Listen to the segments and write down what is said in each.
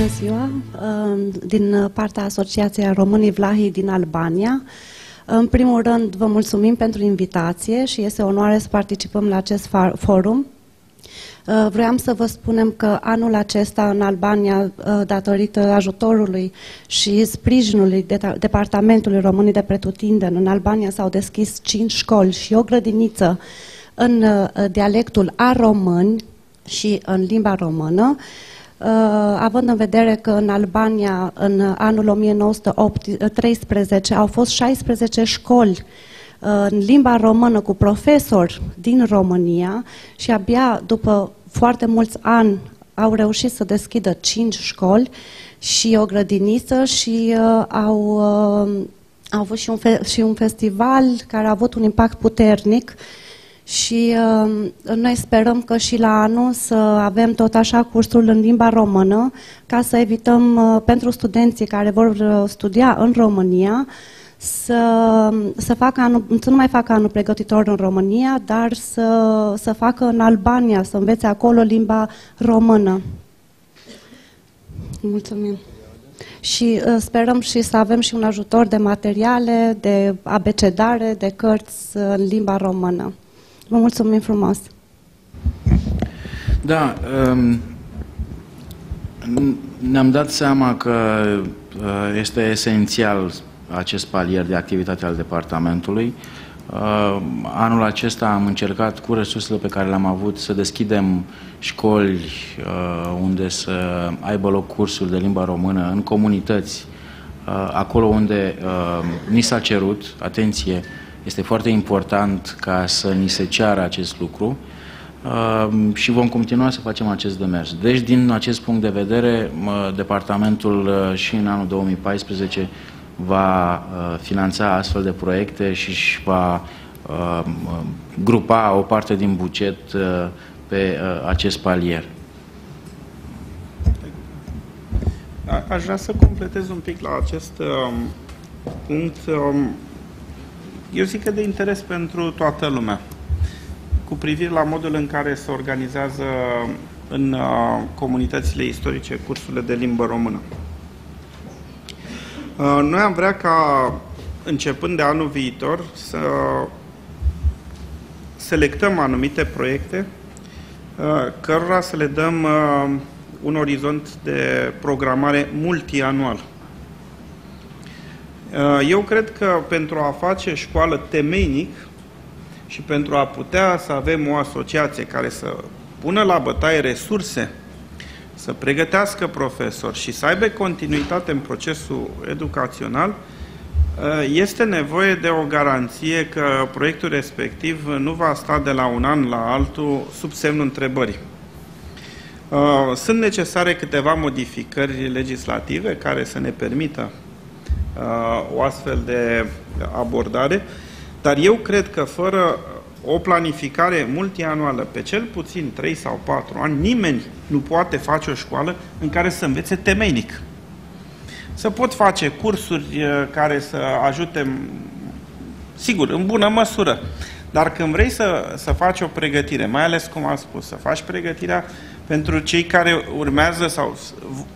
Bună ziua! Din partea Asociației Românii Vlahi din Albania. În primul rând, vă mulțumim pentru invitație și este o onoare să participăm la acest forum. Vreau să vă spunem că anul acesta în Albania, datorită ajutorului și sprijinului Departamentului Românii de Pretutindeni, în Albania s-au deschis 5 școli și o grădiniță în dialectul aromân și în limba română, având în vedere că în Albania, în anul 1913, au fost 16 școli în limba română cu profesori din România și abia după foarte mulți ani au reușit să deschidă 5 școli și o grădiniță și au avut și un festival care a avut un impact puternic. Și noi sperăm că și la anul să avem tot așa cursuri în limba română, ca să evităm pentru studenții care vor studia în România să nu mai facă anul pregătitor în România, dar să facă în Albania, să învețe acolo limba română. Mulțumim. Și sperăm și să avem și un ajutor de materiale, de abecedare, de cărți în limba română. Vă mulțumim frumos! Da, ne-am dat seama că este esențial acest palier de activitate al departamentului. Anul acesta am încercat cu resursele pe care le-am avut să deschidem școli unde să aibă loc cursuri de limba română în comunități, acolo unde ni s-a cerut, atenție, este foarte important ca să ni se ceară acest lucru și vom continua să facem acest demers. Deci, din acest punct de vedere, departamentul și în anul 2014 va finanța astfel de proiecte și își va grupa o parte din buget pe acest palier. Aș vrea să completez un pic la acest punct. Eu zic că de interes pentru toată lumea, cu privire la modul în care se organizează în comunitățile istorice cursurile de limbă română. Noi am vrea ca, începând de anul viitor, să selectăm anumite proiecte, cărora să le dăm un orizont de programare multianual. Eu cred că pentru a face școală temeinic și pentru a putea să avem o asociație care să pună la bătaie resurse, să pregătească profesori și să aibă continuitate în procesul educațional, este nevoie de o garanție că proiectul respectiv nu va sta de la un an la altul sub semnul întrebării. Sunt necesare câteva modificări legislative care să ne permită o astfel de abordare, dar eu cred că fără o planificare multianuală pe cel puțin 3 sau 4 ani, nimeni nu poate face o școală în care să învețe temeinic. Se pot face cursuri care să ajute, sigur, în bună măsură, dar când vrei să faci o pregătire, mai ales cum am spus, să faci pregătirea pentru cei care urmează sau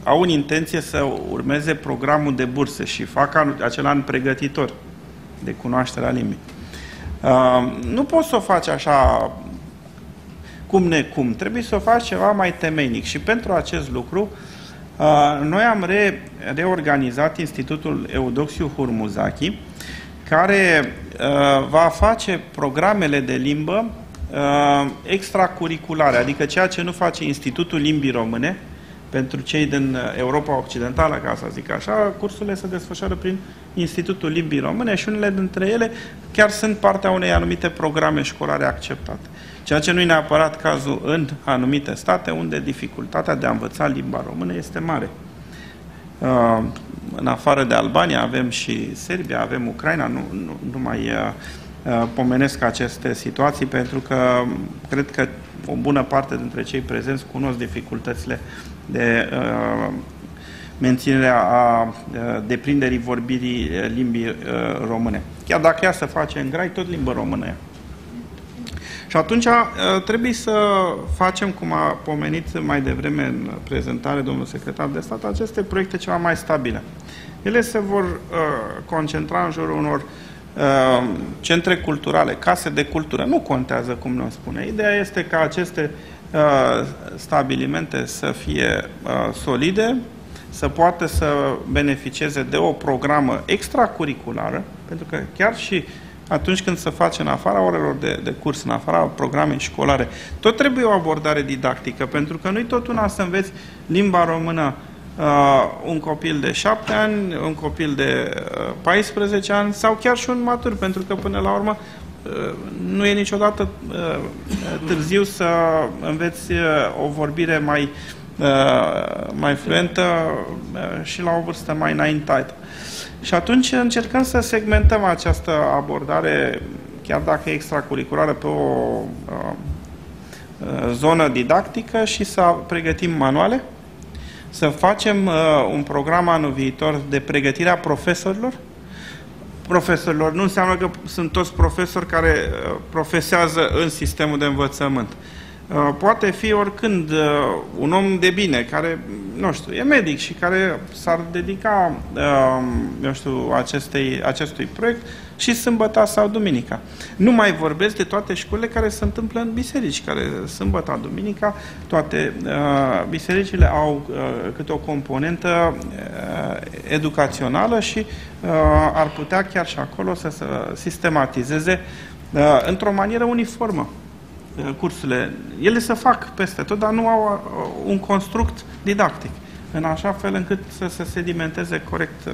au în intenție să urmeze programul de burse și fac acel an pregătitor de cunoașterea limbii. Nu poți să o faci așa cum necum, trebuie să o faci ceva mai temeinic și pentru acest lucru noi am reorganizat Institutul Eudoxiu Hurmuzaki, care va face programele de limbă extracurriculare, adică ceea ce nu face Institutul Limbii Române pentru cei din Europa Occidentală, ca să zic așa, cursurile se desfășoară prin Institutul Limbii Române și unele dintre ele chiar sunt partea unei anumite programe școlare acceptate. Ceea ce nu e neapărat cazul în anumite state unde dificultatea de a învăța limba română este mare. În afară de Albania avem și Serbia, avem Ucraina, nu mai pomenesc aceste situații pentru că cred că o bună parte dintre cei prezenți cunosc dificultățile de menținerea a deprinderii vorbirii limbii române. Chiar dacă ea se face în grai, tot limbă română e. Și atunci trebuie să facem, cum a pomenit mai devreme în prezentare domnul secretar de stat, aceste proiecte ceva mai stabile. Ele se vor concentra în jurul unor centre culturale, case de cultură. Nu contează cum ne spune. Ideea este ca aceste stabilimente să fie solide, să poată să beneficieze de o programă extracurriculară, pentru că chiar și atunci când se face în afara orelor de curs, în afara programei școlare, tot trebuie o abordare didactică, pentru că nu-i tot una să înveți limba română un copil de 7 ani, un copil de 14 ani sau chiar și un matur, pentru că până la urmă nu e niciodată târziu să înveți o vorbire mai fluentă și la o vârstă mai înaintată. Și atunci încercăm să segmentăm această abordare, chiar dacă e extracurriculară, pe o zonă didactică și să pregătim manuale, să facem un program anul viitor de pregătire a profesorilor. Profesorilor nu înseamnă că sunt toți profesori care profesează în sistemul de învățământ. Poate fi oricând un om de bine, care, nu știu, e medic și care s-ar dedica, eu știu, acestui proiect și sâmbătă sau duminica. Nu mai vorbesc de toate școlile care se întâmplă în biserici, care sâmbătă, duminica, toate bisericile au câte o componentă educațională și ar putea chiar și acolo să se sistematizeze într-o manieră uniformă cursurile. Ele se fac peste tot, dar nu au un construct didactic, în așa fel încât să se sedimenteze corect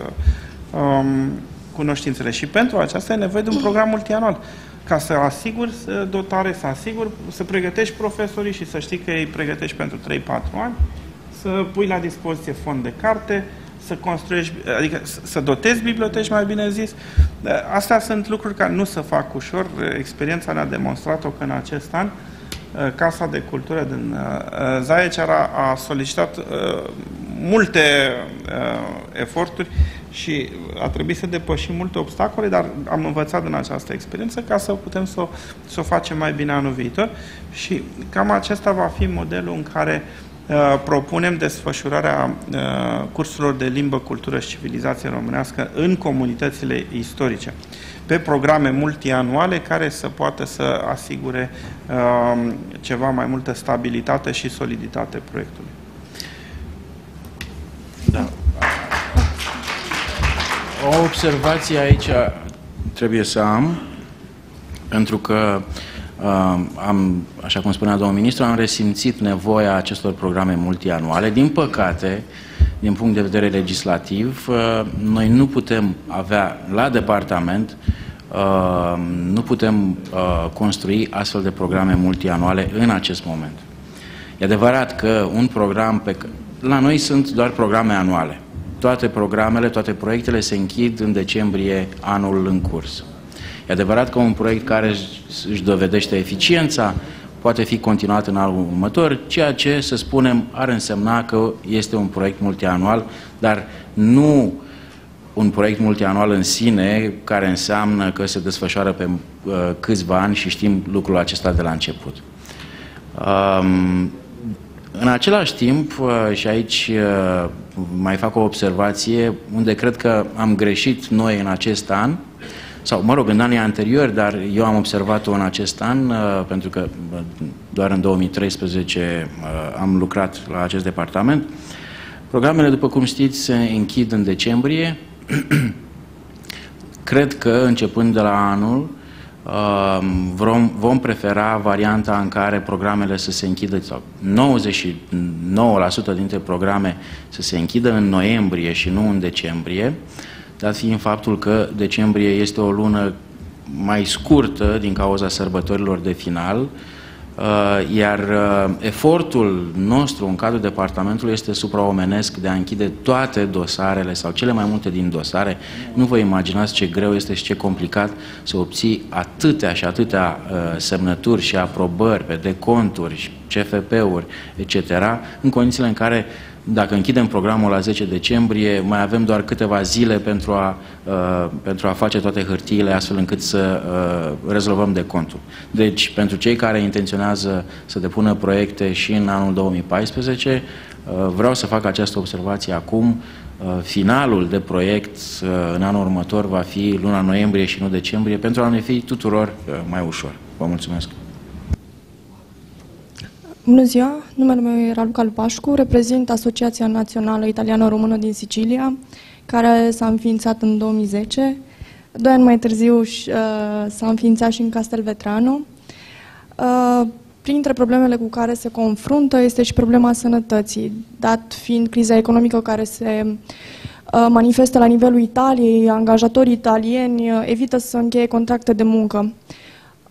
cunoștințele. Și pentru aceasta e nevoie de un program multianual, ca să asiguri dotare, să pregătești profesorii și să știi că îi pregătești pentru 3-4 ani, să pui la dispoziție fond de carte, să construiești, adică să dotezi biblioteci, mai bine zis. Astea sunt lucruri care nu se fac ușor. Experiența ne-a demonstrat-o că în acest an Casa de Cultură din Zaječar a solicitat multe eforturi și a trebuit să depășim multe obstacole, dar am învățat din această experiență ca să putem să o facem mai bine anul viitor și cam acesta va fi modelul în care propunem desfășurarea cursurilor de limbă, cultură și civilizație românească în comunitățile istorice, pe programe multianuale care să poată să asigure ceva mai multă stabilitate și soliditate proiectului. Da. O observație aici trebuie să am, pentru că așa cum spunea domnul ministru, am resimțit nevoia acestor programe multianuale. Din păcate, din punct de vedere legislativ, noi nu putem avea la departament, nu putem construi astfel de programe multianuale în acest moment. E adevărat că un program la noi sunt doar programe anuale. Toate programele, toate proiectele se închid în decembrie anul în curs. E adevărat că un proiect care își dovedește eficiența poate fi continuat în anul următor, ceea ce, să spunem, ar însemna că este un proiect multianual, dar nu un proiect multianual în sine, care înseamnă că se desfășoară pe câțiva ani și știm lucrul acesta de la început. În același timp, și aici mai fac o observație, unde cred că am greșit noi în acest an, sau, mă rog, în anii anteriori, dar eu am observat-o în acest an, pentru că doar în 2013 am lucrat la acest departament. Programele, după cum știți, se închid în decembrie. Cred că, începând de la anul, vom prefera varianta în care programele să se închidă, sau 99% dintre programe să se închidă în noiembrie și nu în decembrie, dat fiind faptul că decembrie este o lună mai scurtă din cauza sărbătorilor de final, iar efortul nostru în cadrul departamentului este supraomenesc de a închide toate dosarele sau cele mai multe din dosare. Nu vă imaginați ce greu este și ce complicat să obții atâtea și atâtea semnături și aprobări pe deconturi, CFP-uri, etc., în condițiile în care dacă închidem programul la 10 decembrie, mai avem doar câteva zile pentru a face toate hârtiile astfel încât să rezolvăm decontul. Deci, pentru cei care intenționează să depună proiecte și în anul 2014, vreau să fac această observație acum. Finalul de proiect în anul următor va fi luna noiembrie și nu decembrie, pentru a ne fi tuturor mai ușor. Vă mulțumesc! Bună ziua! Numele meu e Raluca Lupașcu, reprezint Asociația Națională Italiano-Română din Sicilia, care s-a înființat în 2010. 2 ani mai târziu s-a înființat și în Castelvetrano. Printre problemele cu care se confruntă este și problema sănătății, dat fiind criza economică care se manifestă la nivelul Italiei, angajatorii italieni evită să încheie contracte de muncă.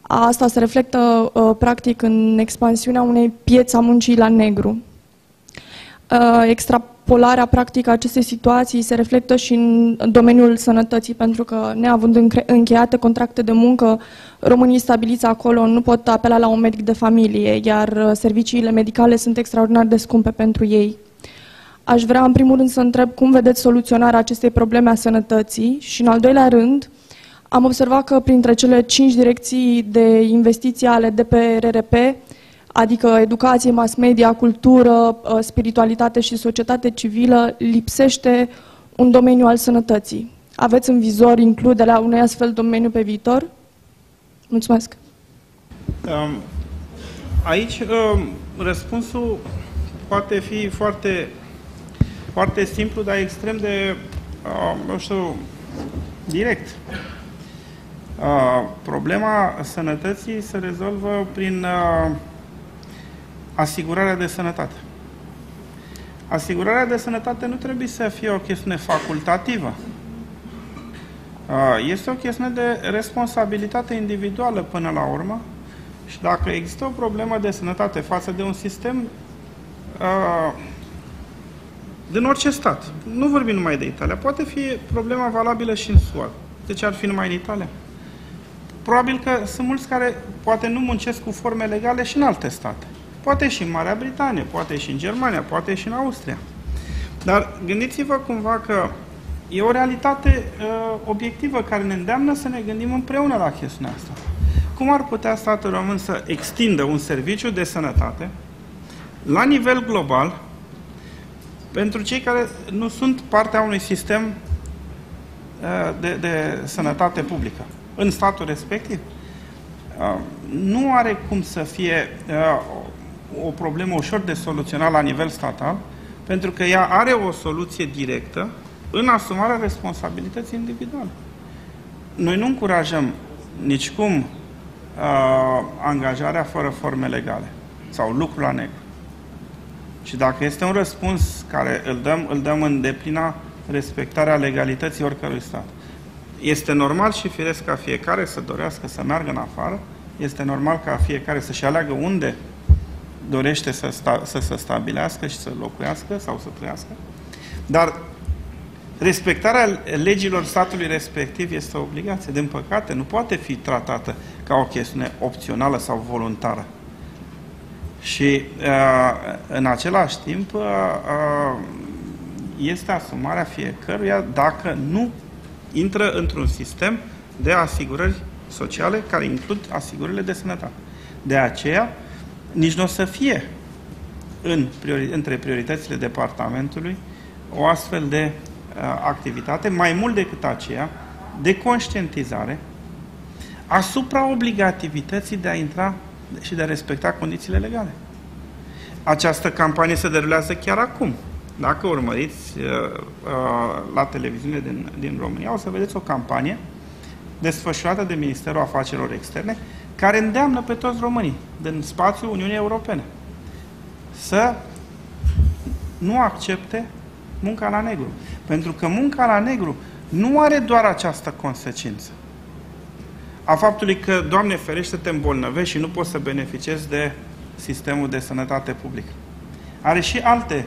Asta se reflectă practic în expansiunea unei piețe a muncii la negru. Extrapolarea practică a acestei situații se reflectă și în domeniul sănătății, pentru că neavând încheiate contracte de muncă, românii stabiliți acolo nu pot apela la un medic de familie, iar serviciile medicale sunt extraordinar de scumpe pentru ei. Aș vrea în primul rând să întreb cum vedeți soluționarea acestei probleme a sănătății și în al doilea rând am observat că printre cele 5 direcții de investiții ale DPRRP, adică educație, mass media, cultură, spiritualitate și societate civilă, lipsește un domeniu al sănătății. Aveți în vizor includerea unui astfel domeniu pe viitor? Mulțumesc! Aici răspunsul poate fi foarte simplu, dar extrem de, nu știu, direct. Problema sănătății se rezolvă prin asigurarea de sănătate. Asigurarea de sănătate nu trebuie să fie o chestiune facultativă. Este o chestiune de responsabilitate individuală până la urmă și dacă există o problemă de sănătate față de un sistem din orice stat, nu vorbim numai de Italia, poate fi problema valabilă și în SUA. De ce ar fi numai în Italia? Probabil că sunt mulți care poate nu muncesc cu forme legale și în alte state. Poate și în Marea Britanie, poate și în Germania, poate și în Austria. Dar gândiți-vă cumva că e o realitate obiectivă care ne îndeamnă să ne gândim împreună la chestiunea asta. Cum ar putea statul român să extindă un serviciu de sănătate la nivel global pentru cei care nu sunt partea unui sistem de sănătate publică în statul respectiv? Nu are cum să fie o problemă ușor de soluționat la nivel statal, pentru că ea are o soluție directă în asumarea responsabilității individuale. Noi nu încurajăm nicicum angajarea fără forme legale sau lucru la negru. Și dacă este un răspuns care îl dăm în deplina respectarea legalității oricărui stat. Este normal și firesc ca fiecare să dorească să meargă în afară, este normal ca fiecare să-și aleagă unde dorește să se stabilească și să locuiască sau să trăiască, dar respectarea legilor statului respectiv este o obligație. Din păcate, nu poate fi tratată ca o chestiune opțională sau voluntară. Și în același timp este asumarea fiecăruia dacă nu intră într-un sistem de asigurări sociale care includ asigurările de sănătate. De aceea, nici nu o să fie între prioritățile departamentului o astfel de activitate, mai mult decât aceea, de conștientizare asupra obligativității de a intra și de a respecta condițiile legale. Această campanie se derulează chiar acum. Dacă urmăriți la televiziune din România, o să vedeți o campanie desfășurată de Ministerul Afacerilor Externe, care îndeamnă pe toți românii din spațiul Uniunii Europene să nu accepte munca la negru. Pentru că munca la negru nu are doar această consecință a faptului că, Doamne ferește, te îmbolnăvești și nu poți să beneficiezi de sistemul de sănătate publică. Are și alte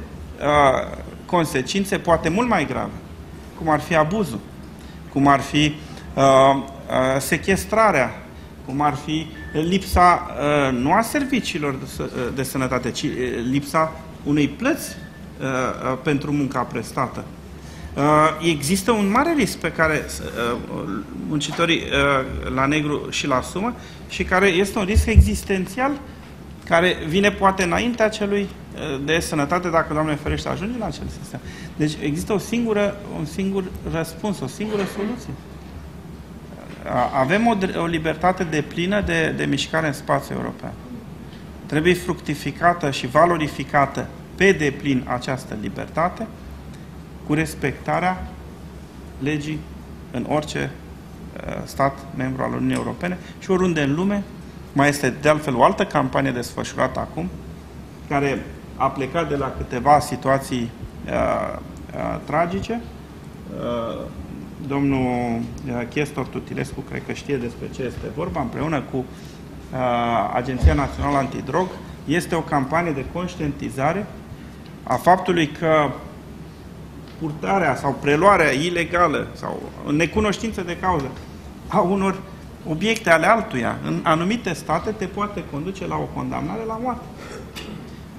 consecințe, poate mult mai grave, cum ar fi abuzul, cum ar fi sechestrarea, cum ar fi lipsa nu a serviciilor de sănătate, ci lipsa unei plăți pentru munca prestată. Există un mare risc pe care muncitorii la negru și-l asumă și care este un risc existențial care vine poate înaintea celui de sănătate, dacă, Doamne ferește, ajunge la acel sistem. Deci există un singur răspuns, o singură soluție. Avem o libertate deplină de mișcare în spațiul european. Trebuie fructificată și valorificată pe deplin această libertate cu respectarea legii în orice stat membru al Uniunii Europene și oriunde în lume. Mai este de altfel o altă campanie desfășurată acum, care a plecat de la câteva situații tragice. Domnul Chestor Tutilescu cred că știe despre ce este vorba, împreună cu Agenția Națională Antidrog. Este o campanie de conștientizare a faptului că purtarea sau preluarea ilegală sau în necunoștință de cauză a unor obiecte ale altuia în anumite state te poate conduce la o condamnare la moarte.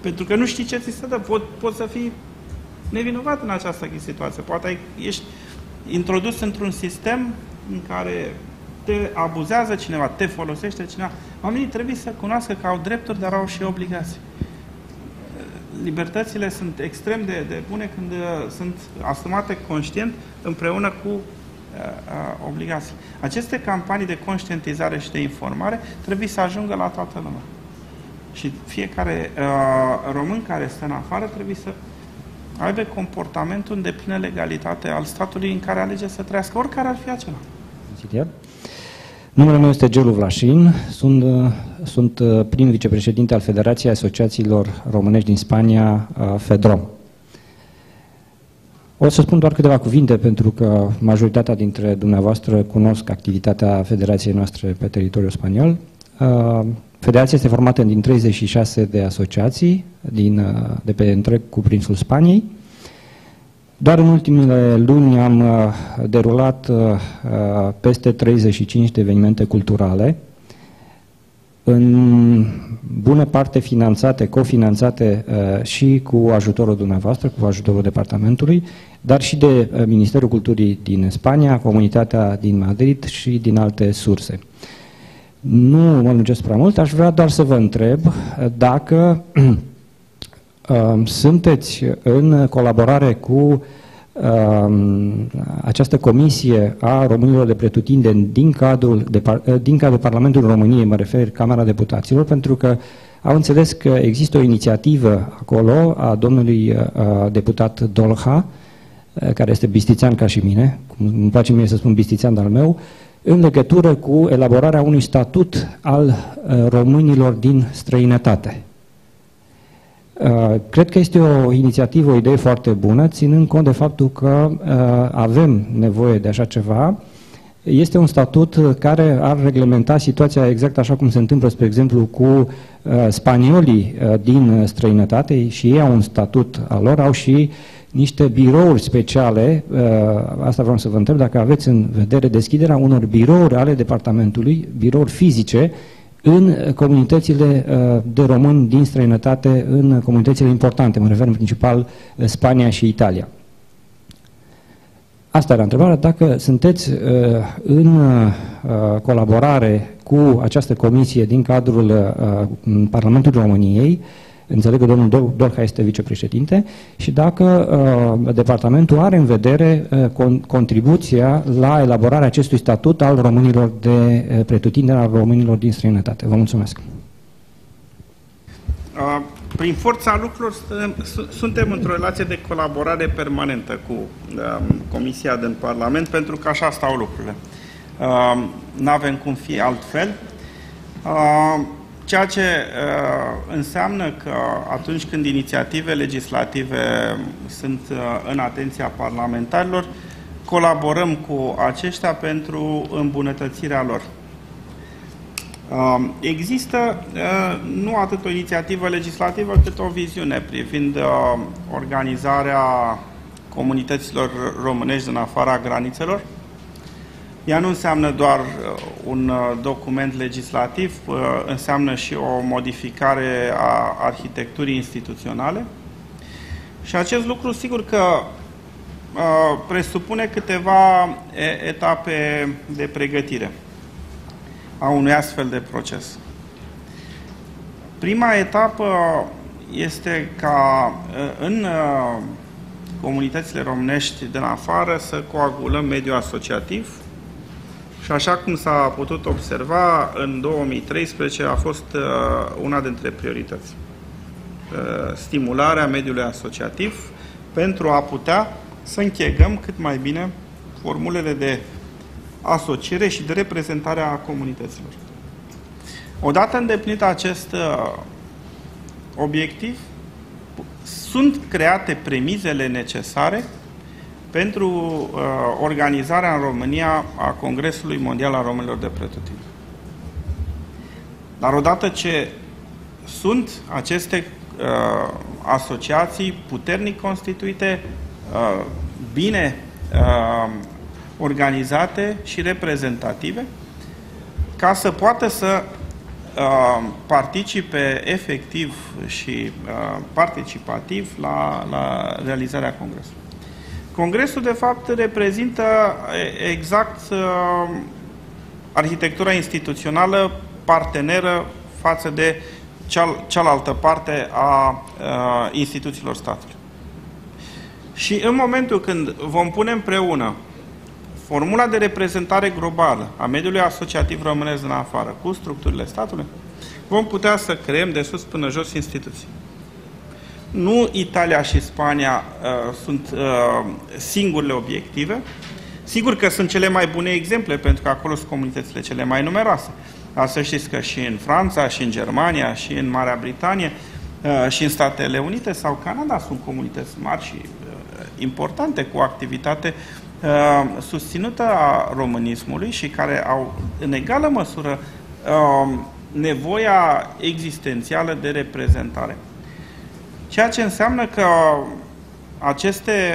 Pentru că nu știi ce ți se dă. Poți să fii nevinovat în această situație. Poate ești introdus într-un sistem în care te abuzează cineva, te folosește cineva. Oamenii trebuie să cunoască că au drepturi, dar au și obligații. Libertățile sunt extrem de bune când sunt asumate conștient împreună cu obligații. Aceste campanii de conștientizare și de informare trebuie să ajungă la toată lumea. Și fiecare român care stă în afară trebuie să aibă comportamentul în deplină legalitate al statului în care alege să trăiască, oricare ar fi acela. Numele meu este Gelu Vlașin, sunt prim vicepreședinte al Federației Asociațiilor Românești din Spania, FEDROM. O să spun doar câteva cuvinte, pentru că majoritatea dintre dumneavoastră cunosc activitatea federației noastre pe teritoriul spaniol. Federația este formată din 36 de asociații de pe întreg cuprinsul Spaniei. Doar în ultimele luni am derulat peste 35 de evenimente culturale, în bună parte finanțate, cofinanțate și cu ajutorul dumneavoastră, cu ajutorul departamentului, dar și de Ministerul Culturii din Spania, Comunitatea din Madrid și din alte surse. Nu mă lungesc prea mult, aș vrea doar să vă întreb dacă sunteți în colaborare cu această comisie a românilor de pretutindeni din cadrul Parlamentului României, mă refer Camera Deputaților, pentru că au înțeles că există o inițiativă acolo a domnului deputat Dolha, care este bistițean ca și mine, îmi place mie să spun bistițean de-al meu, în legătură cu elaborarea unui statut al românilor din străinătate. Cred că este o inițiativă, o idee foarte bună, ținând cont de faptul că avem nevoie de așa ceva. Este un statut care ar reglementa situația exact așa cum se întâmplă, spre exemplu, cu spaniolii din străinătate, și ei au un statut al lor, au și niște birouri speciale. Asta vreau să vă întreb, dacă aveți în vedere deschiderea unor birouri ale departamentului, birouri fizice, în comunitățile de români din străinătate, în comunitățile importante, mă refer în principal Spania și Italia. Asta era întrebarea, dacă sunteți în colaborare cu această comisie din cadrul Parlamentului României, înțeleg că domnul Dolha este vicepreședinte, și dacă departamentul are în vedere contribuția la elaborarea acestui statut al românilor de pretutindeni, al românilor din străinătate. Vă mulțumesc. Prin forța lucrurilor suntem într-o relație de colaborare permanentă cu Comisia din Parlament, pentru că așa stau lucrurile. N-avem cum fi altfel. Ceea ce înseamnă că atunci când inițiative legislative sunt în atenția parlamentarilor, colaborăm cu aceștia pentru îmbunătățirea lor. Există nu atât o inițiativă legislativă, cât o viziune privind organizarea comunităților românești din afara granițelor. Ea nu înseamnă doar un document legislativ, înseamnă și o modificare a arhitecturii instituționale Și acest lucru, sigur că presupune câteva etape de pregătire a unui astfel de proces. Prima etapă este ca în comunitățile românești din afară să coagulăm mediul asociativ și așa cum s-a putut observa, în 2013 a fost una dintre priorități. Stimularea mediului asociativ pentru a putea să închegăm cât mai bine formulele de asociere și de reprezentare a comunităților. Odată îndeplinit acest obiectiv, sunt create premizele necesare pentru organizarea în România a Congresului Mondial al Românilor de Pretutindeni. Dar odată ce sunt aceste asociații puternic constituite, bine organizate și reprezentative, ca să poată să participe efectiv și participativ la realizarea Congresului. Congresul, de fapt, reprezintă exact arhitectura instituțională parteneră față de cealaltă parte a instituțiilor statului. Și în momentul când vom pune împreună formula de reprezentare globală a mediului asociativ românesc din afară cu structurile statului, vom putea să creăm de sus până jos instituții. Nu Italia și Spania sunt singurele obiective. Sigur că sunt cele mai bune exemple, pentru că acolo sunt comunitățile cele mai numeroase. Dar să știți că și în Franța, și în Germania, și în Marea Britanie, și în Statele Unite sau Canada sunt comunități mari și importante, cu activitate susținută a românismului și care au în egală măsură nevoia existențială de reprezentare. Ceea ce înseamnă că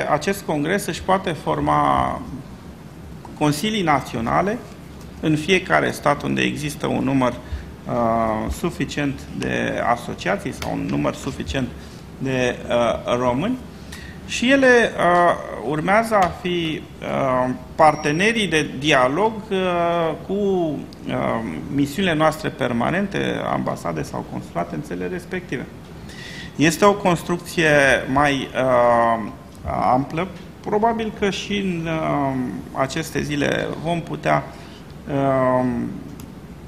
acest congres își poate forma consilii naționale în fiecare stat unde există un număr suficient de asociații sau un număr suficient de români, și ele urmează a fi partenerii de dialog cu misiunile noastre permanente, ambasade sau consulate în țările respective. Este o construcție mai amplă. Probabil că și în aceste zile vom putea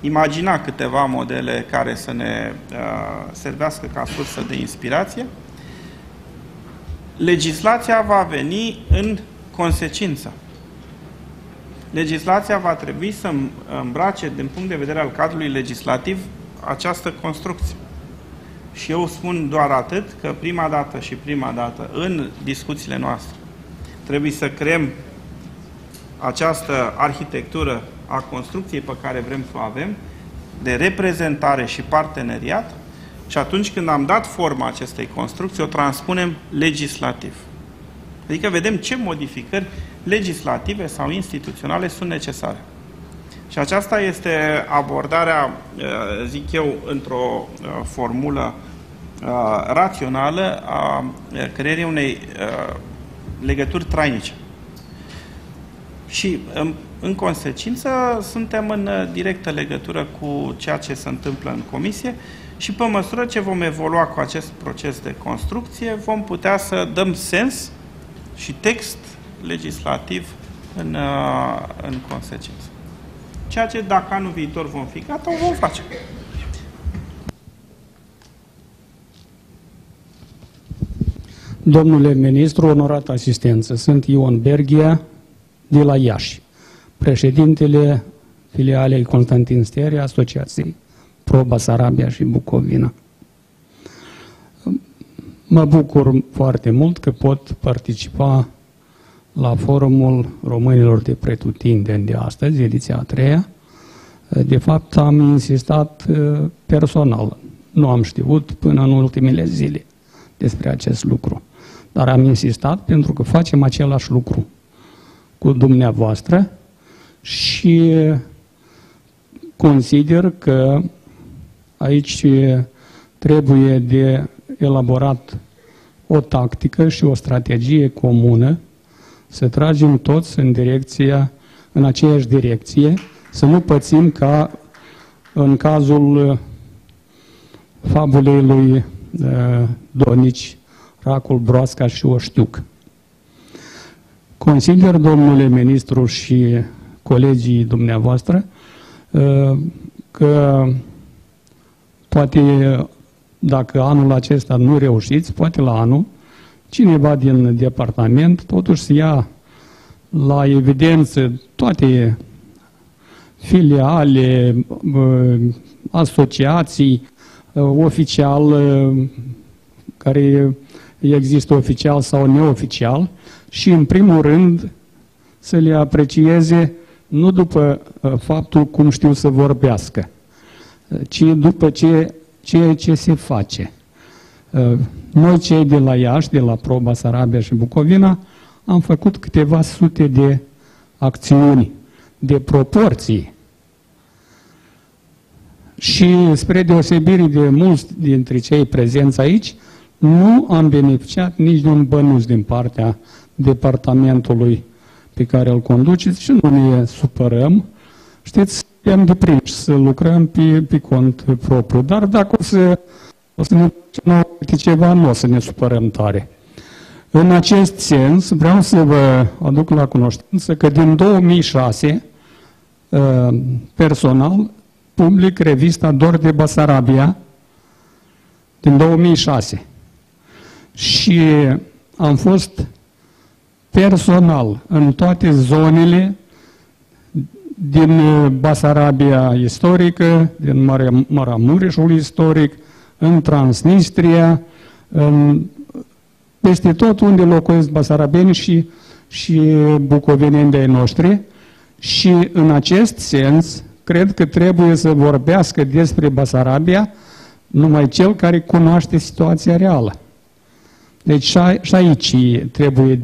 imagina câteva modele care să ne servească ca sursă de inspirație. Legislația va veni în consecință. Legislația va trebui să îmbrace, din punct de vedere al cadrului legislativ, această construcție. Și eu spun doar atât, că prima dată în discuțiile noastre trebuie să creăm această arhitectură a construcției pe care vrem să o avem, de reprezentare și parteneriat, și atunci când am dat forma acestei construcții, o transpunem legislativ. Adică vedem ce modificări legislative sau instituționale sunt necesare. Și aceasta este abordarea, zic eu, într-o formulă rațională a creării unei legături trainice. Și, în consecință, suntem în directă legătură cu ceea ce se întâmplă în comisie și, pe măsură ce vom evolua cu acest proces de construcție, vom putea să dăm sens și text legislativ în consecință. Ceea ce, dacă anul viitor vom fi gata, o vom face. Domnule ministru, onorată asistență, sunt Ion Berghia de la Iași, președintele filialei Constantin Sterea, Asociației Pro-Basarabia și Bucovina. Mă bucur foarte mult că pot participa la forumul românilor de pretutindeni de astăzi, ediția a 3-a. De fapt, am insistat personal. Nu am știut până în ultimele zile despre acest lucru. Dar am insistat pentru că facem același lucru cu dumneavoastră și consider că aici trebuie de elaborat o tactică și o strategie comună, să tragem toți în aceeași direcție, să nu pățim ca în cazul fabulei lui Donici, Racul, Broasca și Oștiuc. Consider, domnule ministru și colegii dumneavoastră, că poate dacă anul acesta nu reușiți, poate la anul, cineva din departament totuși să ia la evidență toate filiale, asociații, oficial, care există oficial sau neoficial și în primul rând să le aprecieze nu după faptul cum știu să vorbească, ci după ceea ce se face. Noi cei de la Iași, de la Pro Basarabia și Bucovina, am făcut câteva sute de acțiuni, de proporții. Și spre deosebire de mulți dintre cei prezenți aici, nu am beneficiat nici de un bănuț din partea departamentului pe care îl conduceți și nu ne supărăm. Știți, am deprinși să lucrăm pe cont propriu, dar dacă o să ne facem ceva, nu o să ne supărăm tare. În acest sens, vreau să vă aduc la cunoștință că din 2006, personal, public revista Dor de Basarabia, din 2006. Și am fost personal în toate zonele din Basarabia istorică, din Maramureșul istoric, în Transnistria, peste tot unde locuiesc basarabeni și bucoveneni de-ai noștri. Și în acest sens, cred că trebuie să vorbească despre Basarabia numai cel care cunoaște situația reală. Deci și aici trebuie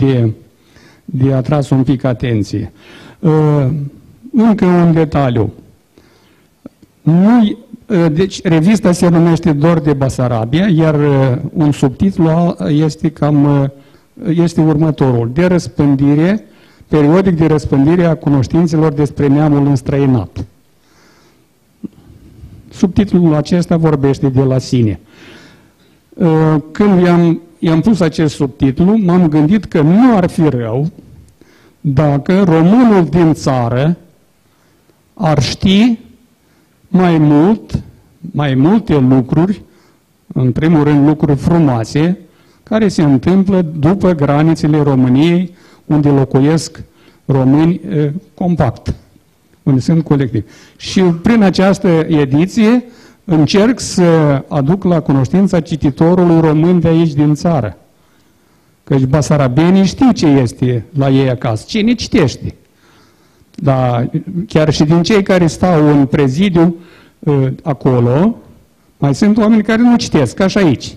de atras un pic atenție. Încă un detaliu. Deci revista se numește Dor de Basarabia, iar un subtitlu este următorul: de răspândire, periodic de răspândire a cunoștințelor despre neamul înstrăinat. Subtitlul acesta vorbește de la sine. Când i-am pus acest subtitlu, m-am gândit că nu ar fi rău dacă românul din țară ar ști mai multe lucruri, în primul rând lucruri frumoase, care se întâmplă după granițele României, unde locuiesc români compact, unde sunt colectivi. Și prin această ediție încerc să aduc la cunoștința cititorului român de aici din țară. Căci basarabenii știu ce este la ei acasă, cine citește. Dar chiar și din cei care stau în prezidiu acolo, mai sunt oameni care nu citesc, ca și aici.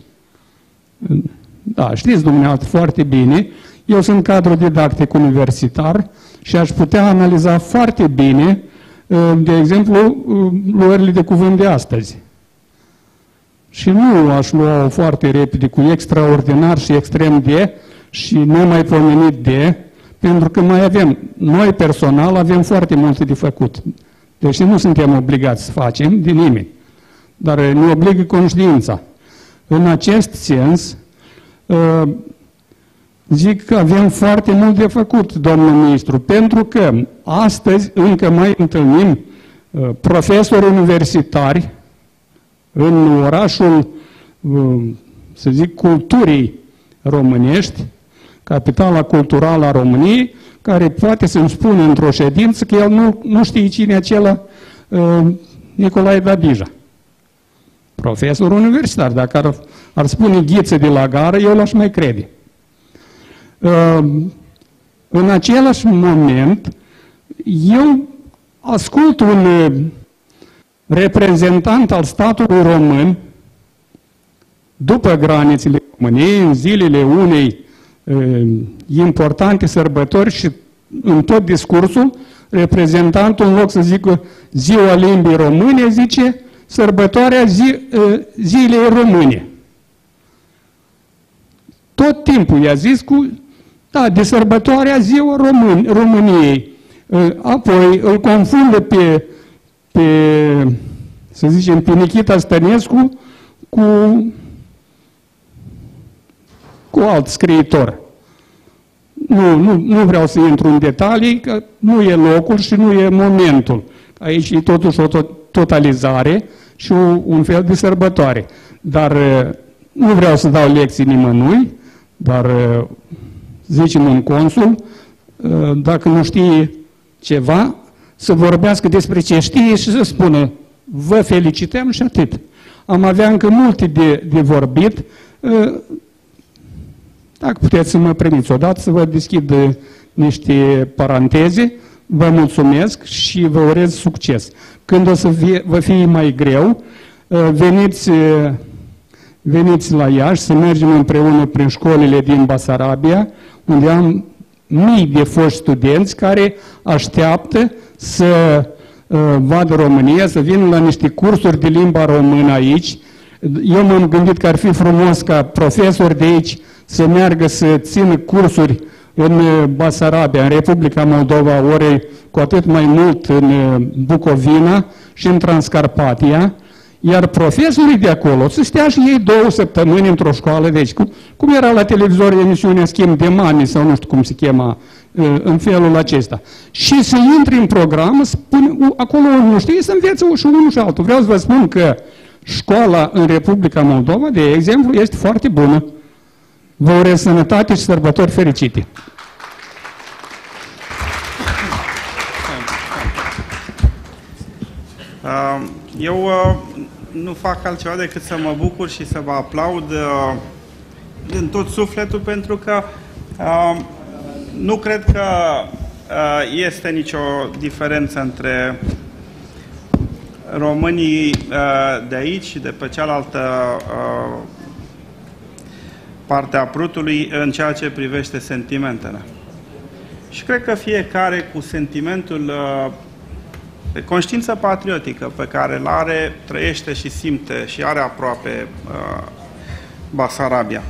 Da, știți dumneavoastră foarte bine, eu sunt cadru didactic universitar și aș putea analiza foarte bine, de exemplu, luările de cuvânt de astăzi. Și nu aș lua foarte repede cu extraordinar și extrem de și nemaipomenit de, pentru că noi personal avem foarte multe de făcut. Deci nu suntem obligați să facem de nimeni, dar ne obligă conștiința. În acest sens, zic că avem foarte mult de făcut, domnul ministru, pentru că astăzi încă mai întâlnim profesori universitari în orașul, să zic, culturii românești, capitala culturală a României, care poate să-mi spună într-o ședință că el nu știe cine e acela Nicolae Dabija. Profesor universitar. Dacă ar spune Ghiță de la Gară, eu l-aș mai crede. În același moment, eu ascult un reprezentant al statului român după granițele României, în zilele unei importante sărbători și în tot discursul, reprezentantul, în loc să zică ziua limbii române, zice sărbătoarea zilei române. tot timpul i-a zis de sărbătoarea ziua României. Apoi îl confundă pe să zicem, pe Nichita Stănescu cu alt scriitor. Nu vreau să intru în detalii, că nu e locul și nu e momentul. Aici e totuși o totalizare și un fel de sărbătoare. Dar nu vreau să dau lecții nimănui, dar zicem un consul, dacă nu știe ceva, să vorbească despre ce știe și să spună vă felicităm și atât. Am avea încă multe de vorbit. Dacă puteți să mă primiți odată să vă deschid niște paranteze, vă mulțumesc și vă urez succes. Când o să vă fie mai greu, veniți la Iași să mergem împreună prin școlile din Basarabia, unde am mii de foști studenți care așteaptă să vadă România, să vină la niște cursuri de limba română aici. Eu m-am gândit că ar fi frumos ca profesori de aici să meargă să țină cursuri în Basarabia, în Republica Moldova, ori cu atât mai mult în Bucovina și în Transcarpatia, iar profesorii de acolo să stea și ei 2 săptămâni într-o școală, deci cum era la televizor emisiunea Schimb de Mame sau nu știu cum se chema în felul acesta. Și să intri în program, acolo nu știi, să învețe și unul și altul. Vreau să vă spun că școala în Republica Moldova, de exemplu, este foarte bună. Vă urez sănătate și sărbători fericite! Eu nu fac altceva decât să mă bucur și să vă aplaud din tot sufletul, pentru că nu cred că este nicio diferență între românii de aici și de pe cealaltă parte a Prutului în ceea ce privește sentimentele. Și cred că fiecare cu sentimentul de conștiință patriotică pe care îl are, trăiește și simte și are aproape Basarabia.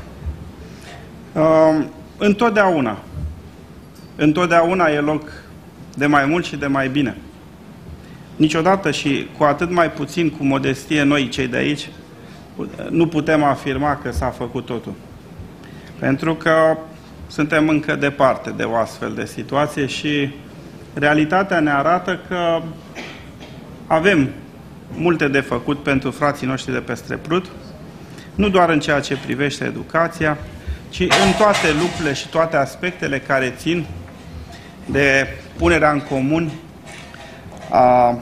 Întotdeauna e loc de mai mult și de mai bine. Niciodată și cu atât mai puțin cu modestie noi, cei de aici, nu putem afirma că s-a făcut totul. Pentru că suntem încă departe de o astfel de situație și realitatea ne arată că avem multe de făcut pentru frații noștri de peste Prut, nu doar în ceea ce privește educația, ci în toate lucrurile și toate aspectele care țin de punerea în comun a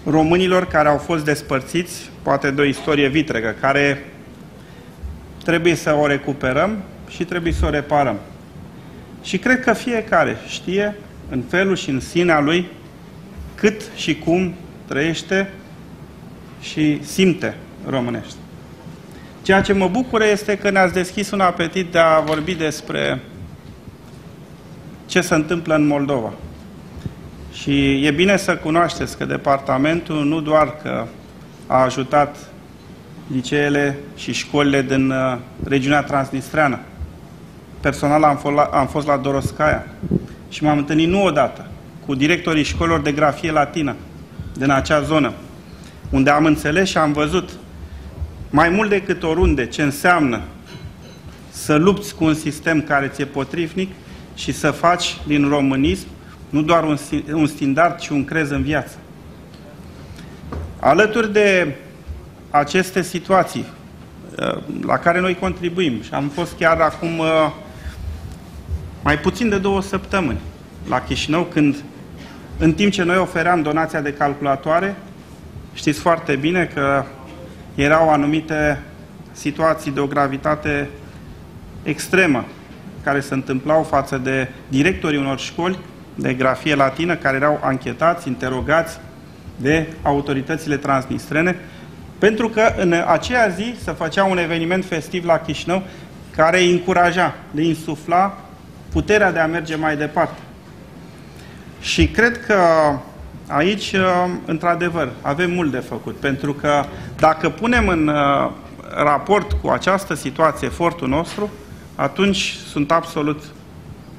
românilor care au fost despărțiți, poate de o istorie vitregă, care trebuie să o recuperăm și trebuie să o reparăm. Și cred că fiecare știe în felul și în sinea lui cât și cum trăiește și simte românește. Ceea ce mă bucură este că ne-ați deschis un apetit de a vorbi despre ce se întâmplă în Moldova. Și e bine să cunoașteți că departamentul nu doar că a ajutat liceele și școlile din regiunea transnistreană. Personal am fost la Doroscaia și m-am întâlnit nu odată cu directorii școlilor de grafie latină din acea zonă, unde am înțeles și am văzut mai mult decât oriunde ce înseamnă să lupți cu un sistem care ți-e potrivnic și să faci din românism nu doar un standard, ci un crez în viață. Alături de aceste situații la care noi contribuim, și am fost chiar acum mai puțin de 2 săptămâni la Chișinău, când în timp ce noi ofeream donația de calculatoare, știți foarte bine că erau anumite situații de o gravitate extremă care se întâmplau față de directorii unor școli de grafie latină care erau anchetați, interogați de autoritățile transnistrene, pentru că în aceea zi se făcea un eveniment festiv la Chișinău care îi încuraja, le insufla puterea de a merge mai departe. Și cred că aici, într-adevăr, avem mult de făcut, pentru că dacă punem în raport cu această situație efortul nostru, atunci sunt absolut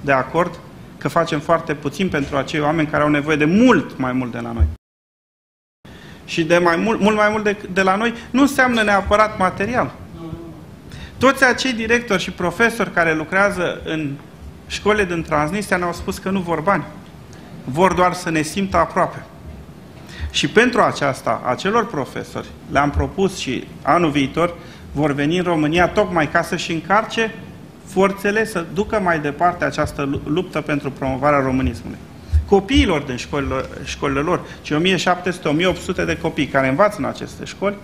de acord că facem foarte puțin pentru acei oameni care au nevoie de mult mai mult de la noi. Și de mult mai mult de la noi nu înseamnă neapărat material. Toți acei directori și profesori care lucrează în școlile din Transnistria ne-au spus că nu vor bani. Vor doar să ne simtă aproape. Și pentru aceasta, acelor profesori, le-am propus și anul viitor vor veni în România tocmai ca să-și încarce forțele să ducă mai departe această luptă pentru promovarea românismului. Copiilor din școlile lor, ci 1700-1800 de copii care învață în aceste școli,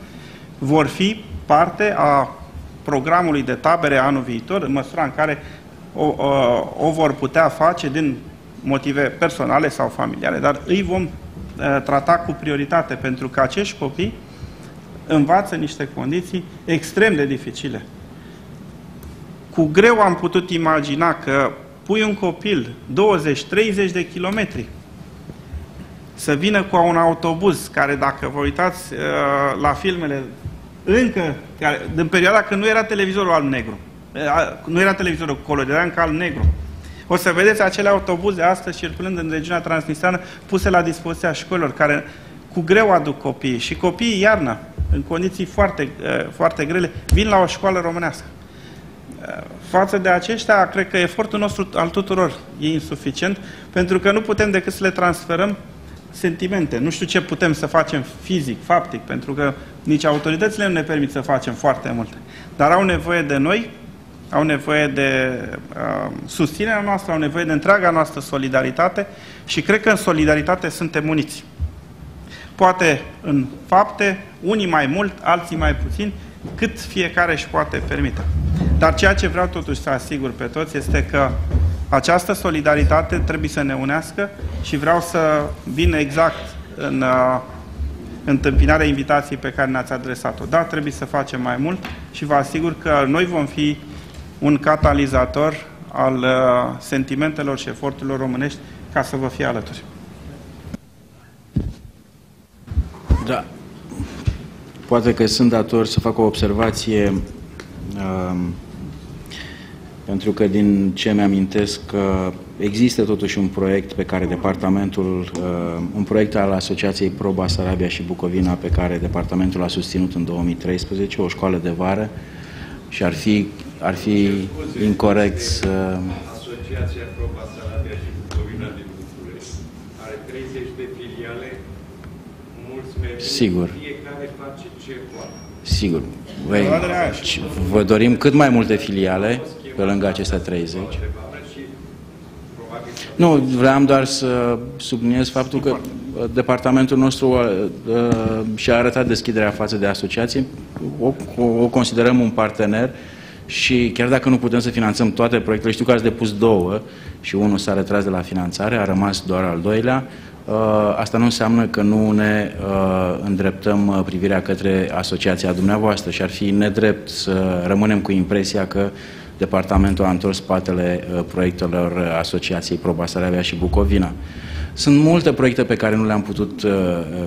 vor fi parte a programului de tabere anul viitor, în măsura în care o vor putea face din motive personale sau familiale, dar îi vom trata cu prioritate, pentru că acești copii învață niște condiții extrem de dificile. Cu greu am putut imagina că pui un copil 20-30 de kilometri să vină cu un autobuz care, dacă vă uitați la filmele, încă, din perioada când nu era televizorul alb-negru, nu era televizorul color, era încă alb-negru. O să vedeți acele autobuze astăzi circulând în regiunea transnistreană puse la dispoziția școlilor, care cu greu aduc copiii. Și copiii iarna, în condiții foarte, foarte grele, vin la o școală românească. Față de aceștia, cred că efortul nostru al tuturor e insuficient, pentru că nu putem decât să le transferăm sentimente. Nu știu ce putem să facem fizic, faptic, pentru că nici autoritățile nu ne permit să facem foarte multe. Dar au nevoie de noi, au nevoie de susținerea noastră, au nevoie de întreaga noastră solidaritate și cred că în solidaritate suntem uniți. Poate în fapte, unii mai mult, alții mai puțin, cât fiecare își poate permite. Dar ceea ce vreau totuși să asigur pe toți este că această solidaritate trebuie să ne unească și vreau să vin exact în întâmpinarea invitației pe care ne-ați adresat-o. Da, trebuie să facem mai mult și vă asigur că noi vom fi un catalizator al sentimentelor și eforturilor românești ca să vă fie alături. Da. Poate că sunt dator să fac o observație, pentru că din ce mi-amintesc că există totuși un proiect pe care departamentul, un proiect al Asociației Pro Basarabia și Bucovina pe care departamentul a susținut în 2013, o școală de vară, și ar fi incorect să... Asociația Pro Basarabia și Bucovina din București are 30 de filiale, mulți membri, sigur, fiecare face ce poate. Sigur. Vă dorim cât mai multe filiale pe lângă acestea 30. Nu, vreau doar să subliniez faptul că departamentul nostru și-a arătat deschiderea față de asociație, o considerăm un partener și chiar dacă nu putem să finanțăm toate proiectele, știu că ați depus 2 și unul s-a retras de la finanțare, a rămas doar al 2-lea, asta nu înseamnă că nu ne îndreptăm privirea către asociația dumneavoastră și ar fi nedrept să rămânem cu impresia că departamentul a întors spatele proiectelor Asociației Pro Basarabia și Bucovina. Sunt multe proiecte pe care nu le-am putut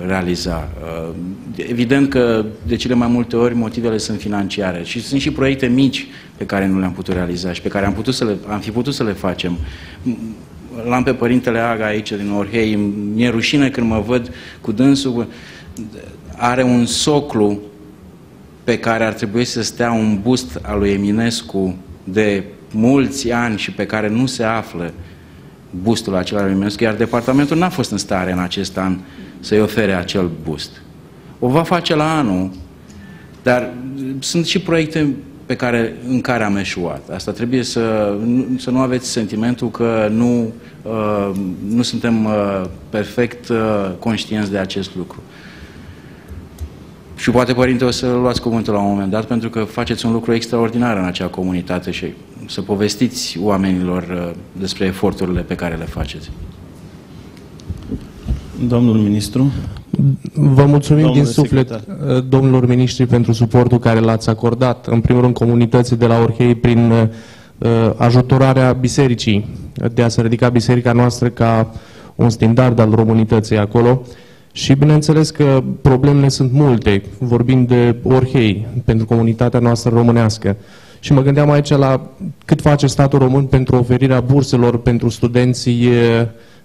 realiza. Evident că de cele mai multe ori motivele sunt financiare și sunt și proiecte mici pe care nu le-am putut realiza și pe care am fi putut să le facem. L-am pe Părintele Aga aici din Orhei, mi-e rușine când mă văd cu dânsul, are un soclu pe care ar trebui să stea un bust al lui Eminescu de mulți ani și pe care nu se află bustul acela lui Eminescu, iar departamentul n-a fost în stare în acest an să-i ofere acel bust. O va face la anul, dar sunt și proiecte în care am eșuat. Asta trebuie să nu aveți sentimentul că nu suntem perfect conștienți de acest lucru. Și poate, Părinte, o să luați cuvântul la un moment dat, pentru că faceți un lucru extraordinar în acea comunitate și să povestiți oamenilor despre eforturile pe care le faceți. Domnul Ministru. Vă mulțumim din suflet, domnilor miniștri, pentru suportul care l-ați acordat, în primul rând comunității de la Orhei, prin ajutorarea bisericii, de a se ridica biserica noastră ca un standard al românității acolo. Și bineînțeles că problemele sunt multe, vorbind de Orhei, pentru comunitatea noastră românească. Și mă gândeam aici la cât face statul român pentru oferirea burselor pentru studenții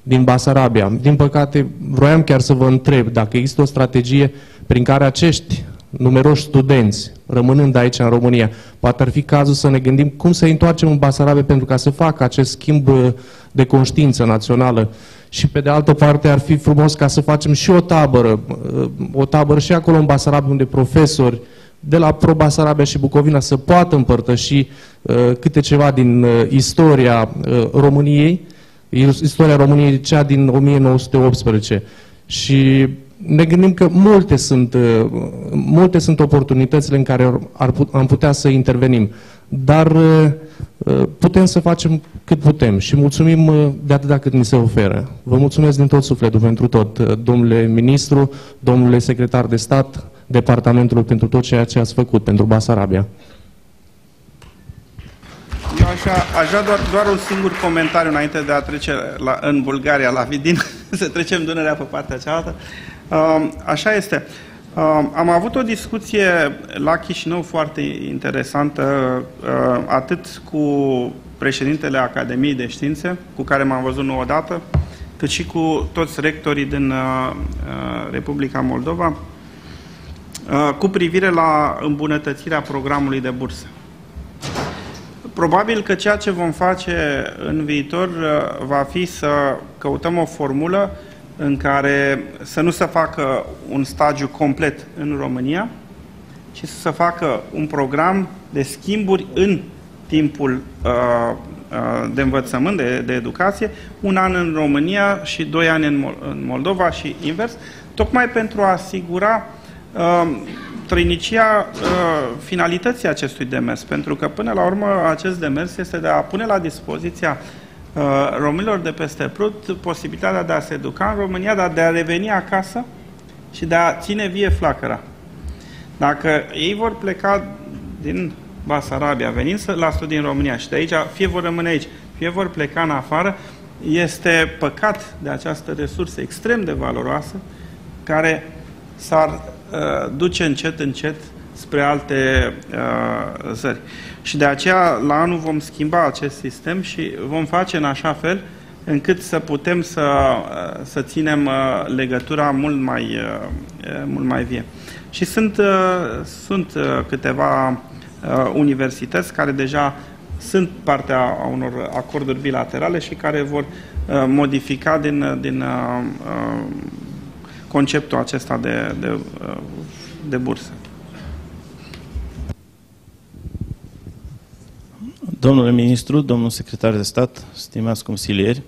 din Basarabia. Din păcate, vroiam chiar să vă întreb dacă există o strategie prin care acești numeroși studenți, rămânând aici în România, poate ar fi cazul să ne gândim cum să întoarcem în Basarabia pentru ca să facă acest schimb de conștiință națională. Și pe de altă parte ar fi frumos ca să facem și o tabără și acolo în Basarabia, unde profesori de la Pro Basarabia și Bucovina să poată împărtăși câte ceva din istoria României, istoria României, cea din 1918. Și ne gândim că multe sunt oportunitățile în care am putea să intervenim, dar putem să facem cât putem și mulțumim de atâta cât ni se oferă. Vă mulțumesc din tot sufletul pentru tot, domnule ministru, domnule secretar de stat, departamentul, pentru tot ceea ce ați făcut pentru Basarabia. Eu aș vrea doar un singur comentariu înainte de a trece în Bulgaria, la Vidin, să trecem Dunărea pe partea cealaltă. Așa este. Am avut o discuție la Chișinău foarte interesantă, atât cu președintele Academiei de Științe, cu care m-am văzut nu odată, cât și cu toți rectorii din Republica Moldova, cu privire la îmbunătățirea programului de bursă. Probabil că ceea ce vom face în viitor va fi să căutăm o formulă în care să nu se facă un stagiu complet în România, ci să se facă un program de schimburi în timpul de învățământ, de educație, un an în România și 2 ani în Moldova și invers, tocmai pentru a asigura trăinicia finalității acestui demers, pentru că până la urmă acest demers este de a pune la dispoziția românilor de peste Prut posibilitatea de a se educa în România, dar de a reveni acasă și de a ține vie flacăra. Dacă ei vor pleca din Basarabia, venind la studii în România și de aici, fie vor rămâne aici, fie vor pleca în afară, este păcat de această resursă extrem de valoroasă care s-ar duce încet, încet spre alte țări. Și de aceea, la anul vom schimba acest sistem și vom face în așa fel încât să putem să ținem legătura mult mai vie. Și sunt câteva universități care deja sunt partea a unor acorduri bilaterale și care vor modifica din conceptul acesta de bursă. Domnule ministru, domnul secretar de stat, stimați consilieri,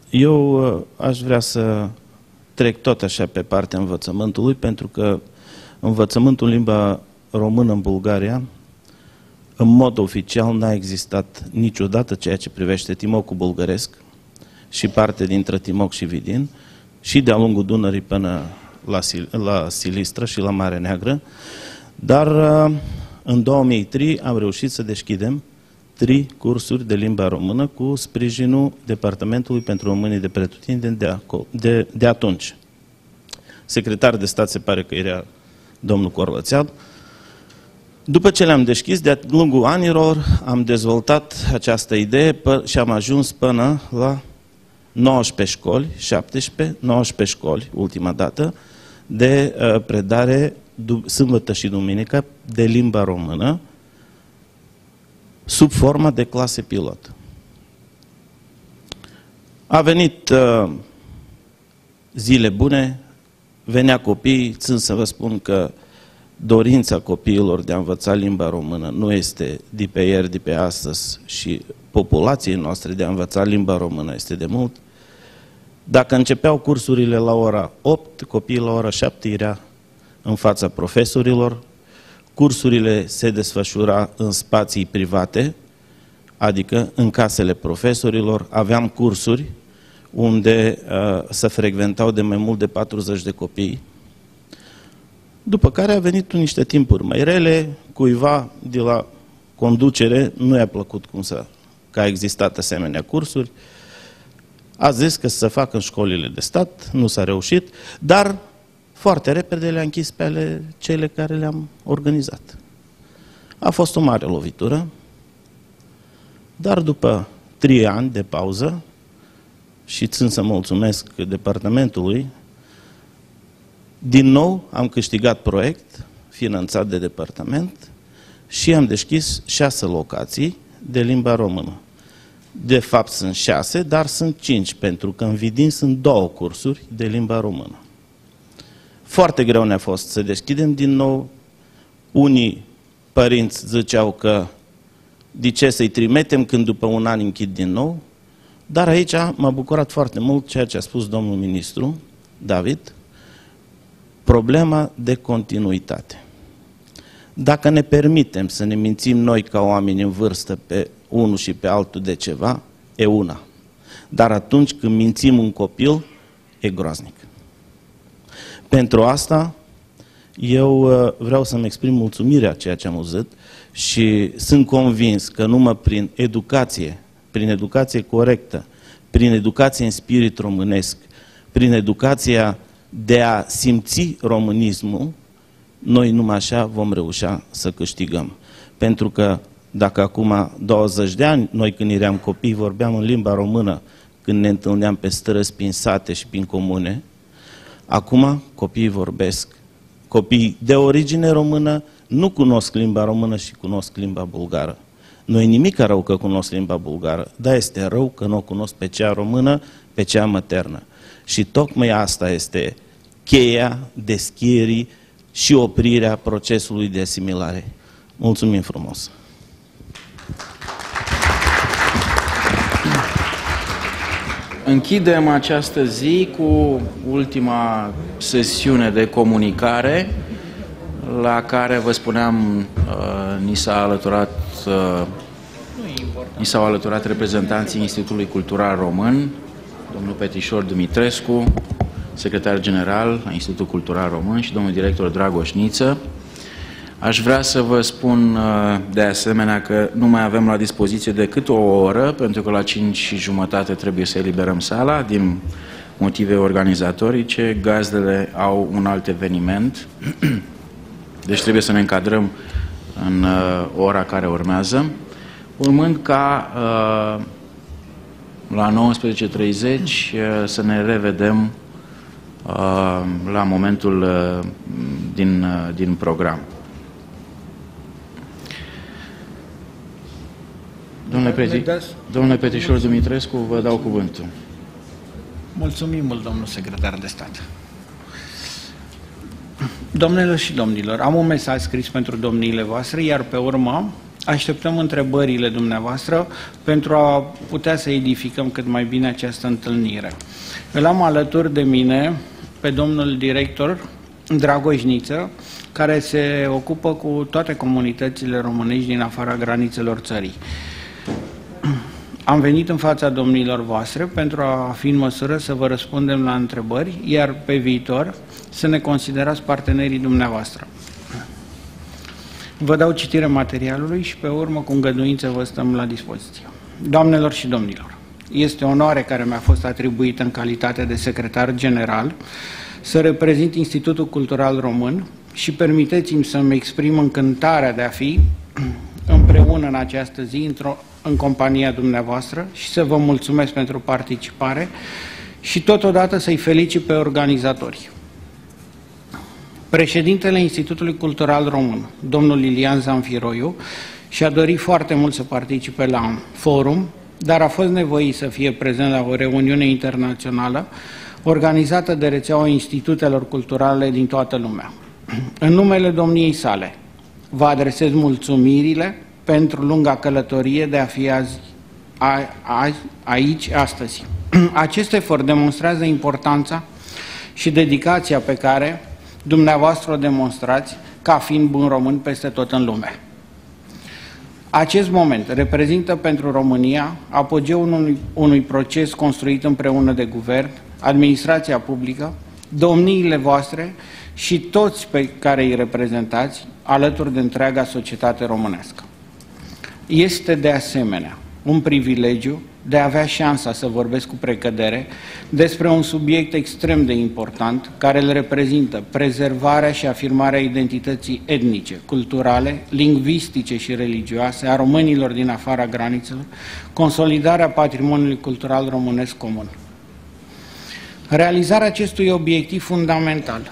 eu aș vrea să trec tot așa pe partea învățământului, pentru că învățământul în limba română în Bulgaria, în mod oficial, n-a existat niciodată ceea ce privește Timocul bulgăresc și parte dintre Timoc și Vidin, și de-a lungul Dunării până la Silistra și la Marea Neagră, dar în 2003 am reușit să deschidem 3 cursuri de limba română cu sprijinul Departamentului pentru Românii de Pretutindeni de atunci. Secretar de stat se pare că era domnul Corlățeal. După ce le-am deschis, de-a lungul anilor am dezvoltat această idee și am ajuns până la 19 școli, 19 școli, ultima dată, de predare sâmbătă și duminică de limba română, sub formă de clase pilot. A venit zile bune, venea copiii, țin să vă spun că dorința copiilor de a învăța limba română nu este de pe ieri, de pe astăzi, și populației noastre de a învăța limba română este de mult. Dacă începeau cursurile la ora 8, copiii la ora 7 era în fața profesorilor, cursurile se desfășura în spații private, adică în casele profesorilor, aveam cursuri unde se frecventau de mai mult de 40 de copii, după care a venit niște timpuri mai rele, cuiva de la conducere nu i-a plăcut că a existat asemenea cursuri, a zis că să facă în școlile de stat, nu s-a reușit, dar foarte repede le-a închis pe cele care le-am organizat. A fost o mare lovitură, dar după 3 ani de pauză, și țin să mulțumesc departamentului, din nou am câștigat proiect finanțat de departament și am deschis 6 locații de limba română. De fapt sunt 6, dar sunt 5, pentru că în Vidin sunt 2 cursuri de limba română. Foarte greu ne-a fost să deschidem din nou. Unii părinți ziceau că de ce să-i trimitem când după 1 an închid din nou, dar aici m-a bucurat foarte mult ceea ce a spus domnul ministru David, problema de continuitate. Dacă ne permitem să ne mințim noi ca oameni în vârstă pe unul și pe altul de ceva, e una. Dar atunci când mințim un copil, e groaznic. Pentru asta, eu vreau să-mi exprim mulțumirea ceea ce am auzit și sunt convins că numai prin educație corectă, prin educație în spirit românesc, prin educația de a simți românismul, noi numai așa vom reuși să câștigăm. Pentru că dacă acum 20 de ani, noi când eram copii vorbeam în limba română, când ne întâlneam pe străzi, prin sate și prin comune, acum copiii vorbesc. Copiii de origine română nu cunosc limba română și cunosc limba bulgară. Nu e nimic rău că cunosc limba bulgară, dar este rău că nu o cunosc pe cea română, pe cea maternă. Și tocmai asta este cheia deschirii și oprirea procesului de asimilare. Mulțumim frumos! Închidem această zi cu ultima sesiune de comunicare, la care, vă spuneam, ni s-au alăturat reprezentanții Institutului Cultural Român, domnul Petișor Dumitrescu, secretar general la Institutul Cultural Român, și domnul director Dragoș Niță. Aș vrea să vă spun de asemenea că nu mai avem la dispoziție decât o oră, pentru că la 5:30 trebuie să eliberăm sala din motive organizatorice. Gazdele au un alt eveniment, deci trebuie să ne încadrăm în ora care urmează, urmând ca la 19:30 să ne revedem la momentul din program. Domnule Petișor Dumitrescu, vă dau cuvântul. Mulțumim mult, domnul secretar de stat. Domnilor și domnilor, am un mesaj scris pentru domniile voastre, iar pe urmă așteptăm întrebările dumneavoastră pentru a putea să edificăm cât mai bine această întâlnire. Îl am alături de mine pe domnul director Dragoș Niță, care se ocupă cu toate comunitățile românești din afara granițelor țării. Am venit în fața domnilor voastre pentru a fi în măsură să vă răspundem la întrebări, iar pe viitor să ne considerați partenerii dumneavoastră. Vă dau citire materialului și pe urmă, cu îngăduință, vă stăm la dispoziție. Doamnelor și domnilor, este o onoare care mi-a fost atribuită în calitate de secretar general să reprezint Institutul Cultural Român și permiteți-mi să-mi exprim încântarea de a fi împreună în această zi în compania dumneavoastră și să vă mulțumesc pentru participare și totodată să-i felicit pe organizatori. Președintele Institutului Cultural Român, domnul Lilian Zanfiroiu, și-a dorit foarte mult să participe la forum, dar a fost nevoit să fie prezent la o reuniune internațională organizată de rețeaua institutelor culturale din toată lumea. În numele domniei sale, vă adresez mulțumirile pentru lunga călătorie de a fi aici astăzi. Acest efort demonstrează importanța și dedicația pe care dumneavoastră o demonstrați ca fiind bun român peste tot în lume. Acest moment reprezintă pentru România apogeul unui proces construit împreună de guvern, administrația publică, domniile voastre și toți pe care îi reprezentați, alături de întreaga societate românească. Este de asemenea un privilegiu de a avea șansa să vorbesc cu precădere despre un subiect extrem de important care îl reprezintă prezervarea și afirmarea identității etnice, culturale, lingvistice și religioase a românilor din afara granițelor, consolidarea patrimoniului cultural românesc comun. Realizarea acestui obiectiv fundamental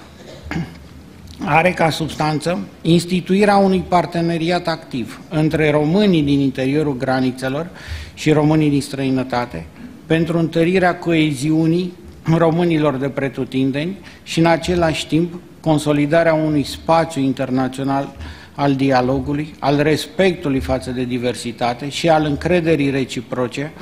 are ca substanță instituirea unui parteneriat activ între românii din interiorul granițelor și românii din străinătate pentru întărirea coeziunii românilor de pretutindeni și în același timp consolidarea unui spațiu internațional al dialogului, al respectului față de diversitate și al încrederii reciproce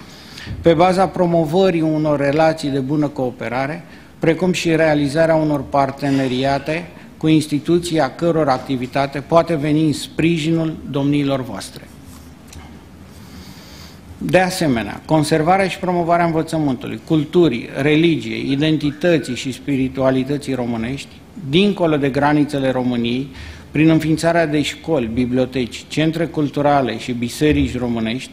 pe baza promovării unor relații de bună cooperare, precum și realizarea unor parteneriate cu instituții a căror activitate poate veni în sprijinul domniilor voastre. De asemenea, conservarea și promovarea învățământului, culturii, religiei, identității și spiritualității românești, dincolo de granițele României, prin înființarea de școli, biblioteci, centre culturale și biserici românești,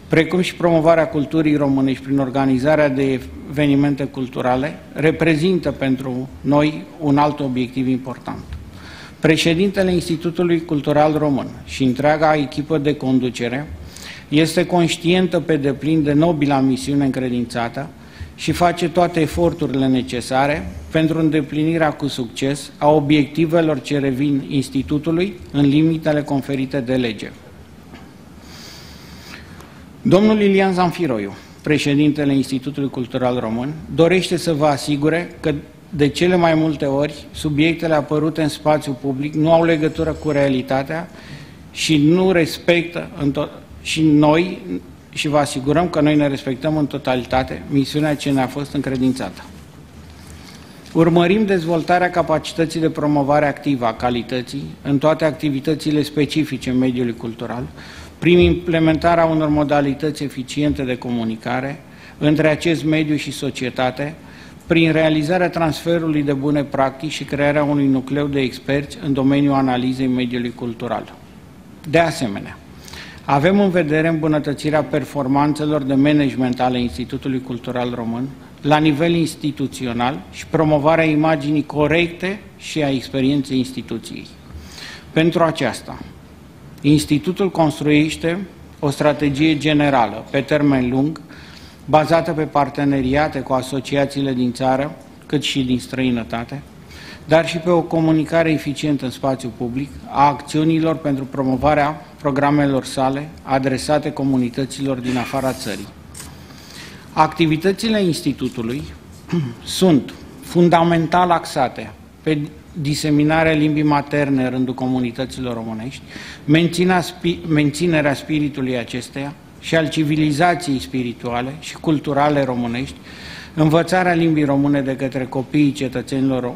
precum și promovarea culturii românești prin organizarea de evenimente culturale, reprezintă pentru noi un alt obiectiv important. Președintele Institutului Cultural Român și întreaga echipă de conducere este conștientă pe deplin de nobila misiune încredințată și face toate eforturile necesare pentru îndeplinirea cu succes a obiectivelor ce revin Institutului în limitele conferite de lege. Domnul Ilian Zanfiroiu, președintele Institutului Cultural Român, dorește să vă asigure că de cele mai multe ori subiectele apărute în spațiu public nu au legătură cu realitatea și nu respectă și vă asigurăm că noi ne respectăm în totalitate misiunea ce ne-a fost încredințată. Urmărim dezvoltarea capacității de promovare activă a calității în toate activitățile specifice mediului cultural, prin implementarea unor modalități eficiente de comunicare între acest mediu și societate, prin realizarea transferului de bune practici și crearea unui nucleu de experți în domeniul analizei mediului cultural. De asemenea, avem în vedere îmbunătățirea performanțelor de management ale Institutului Cultural Român la nivel instituțional și promovarea imaginii corecte și a experienței instituției. Pentru aceasta, Institutul construiește o strategie generală, pe termen lung, bazată pe parteneriate cu asociațiile din țară, cât și din străinătate, dar și pe o comunicare eficientă în spațiu public a acțiunilor pentru promovarea programelor sale adresate comunităților din afara țării. Activitățile Institutului sunt fundamental axate pe diseminarea limbii materne în rândul comunităților românești, menținerea spiritului acesteia și al civilizației spirituale și culturale românești, învățarea limbii române de către copiii cetățenilor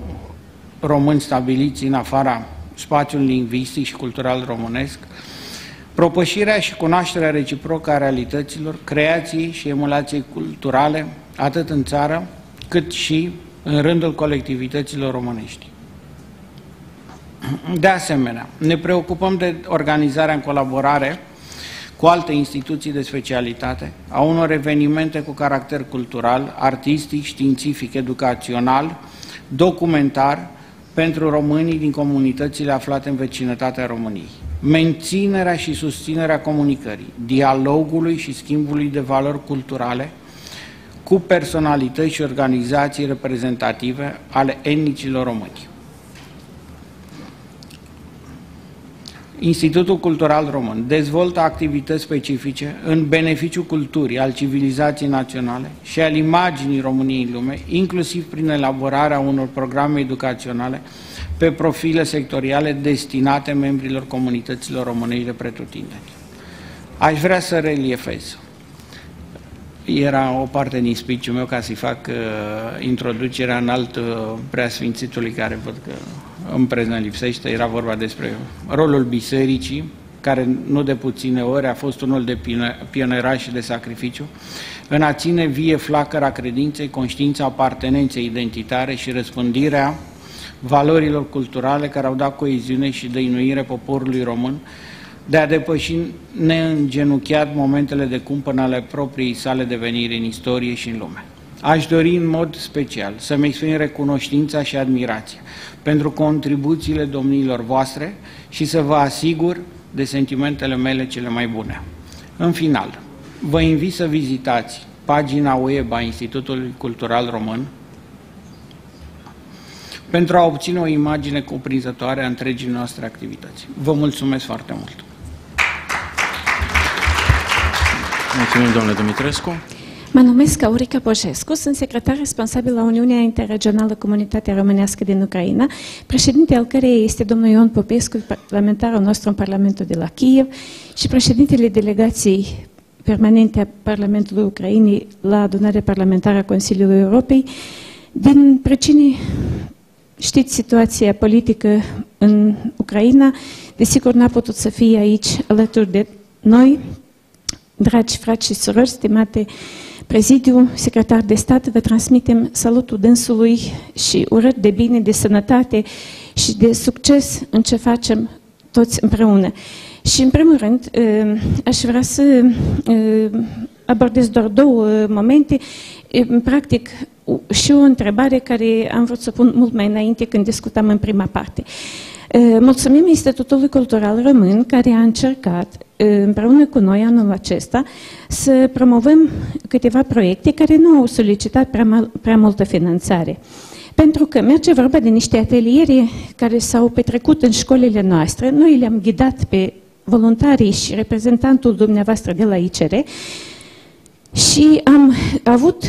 români stabiliți în afara spațiului lingvistic și cultural românesc, propășirea și cunoașterea reciprocă a realităților, creației și emulației culturale, atât în țară, cât și în rândul colectivităților românești. De asemenea, ne preocupăm de organizarea în colaborare cu alte instituții de specialitate a unor evenimente cu caracter cultural, artistic, științific, educațional, documentar pentru românii din comunitățile aflate în vecinătatea României. Menținerea și susținerea comunicării, dialogului și schimbului de valori culturale cu personalități și organizații reprezentative ale etnicilor români. Institutul Cultural Român dezvoltă activități specifice în beneficiul culturii, al civilizației naționale și al imaginii României în lume, inclusiv prin elaborarea unor programe educaționale pe profile sectoriale destinate membrilor comunităților românești de pretutindeni. Aș vrea să reliefez. Era o parte din speech-ul meu ca să-i fac introducerea în alt preasfințitului care văd că în prezent lipsește. Era vorba despre rolul bisericii, care nu de puține ori a fost unul de pioneraj și de sacrificiu, în a ține vie flacăra credinței, conștiința apartenenței identitare și răspândirea valorilor culturale care au dat coeziune și dăinuire poporului român de a depăși neîngenuchiat momentele de cumpăn ale propriei sale deveniri în istorie și în lume. Aș dori în mod special să-mi exprim recunoștința și admirația pentru contribuțiile domniilor voastre și să vă asigur de sentimentele mele cele mai bune. În final, vă invit să vizitați pagina web a Institutului Cultural Român pentru a obține o imagine cuprinzătoare a întregii noastre activități. Vă mulțumesc foarte mult! Mulțumim, domnule Dumitrescu. Mă numesc Aurica Bojescu, sunt secretar responsabil la Uniunea Interregională Comunitatea Românească din Ucraina, președinte al căreia este domnul Ion Popescu, parlamentarul nostru în Parlamentul de la Kiev și președintele delegației permanente a Parlamentului Ucrainei la adunarea parlamentară a Consiliului Europei. Din pricine, știți situația politică în Ucraina, desigur n-a putut să fie aici alături de noi. Dragi frați și surori, stimate prezidiu, secretar de stat, vă transmitem salutul dânsului și urări de bine, de sănătate și de succes în ce facem toți împreună. Și în primul rând, aș vrea să abordez doar două momente, practic și o întrebare care am vrut să pun mult mai înainte când discutam în prima parte. Mulțumim Institutului Cultural Român care a încercat împreună cu noi anul acesta să promovăm câteva proiecte care nu au solicitat prea multă finanțare. Pentru că merge vorba de niște ateliere care s-au petrecut în școlile noastre, noi le-am ghidat pe voluntarii și reprezentantul dumneavoastră de la ICR și am avut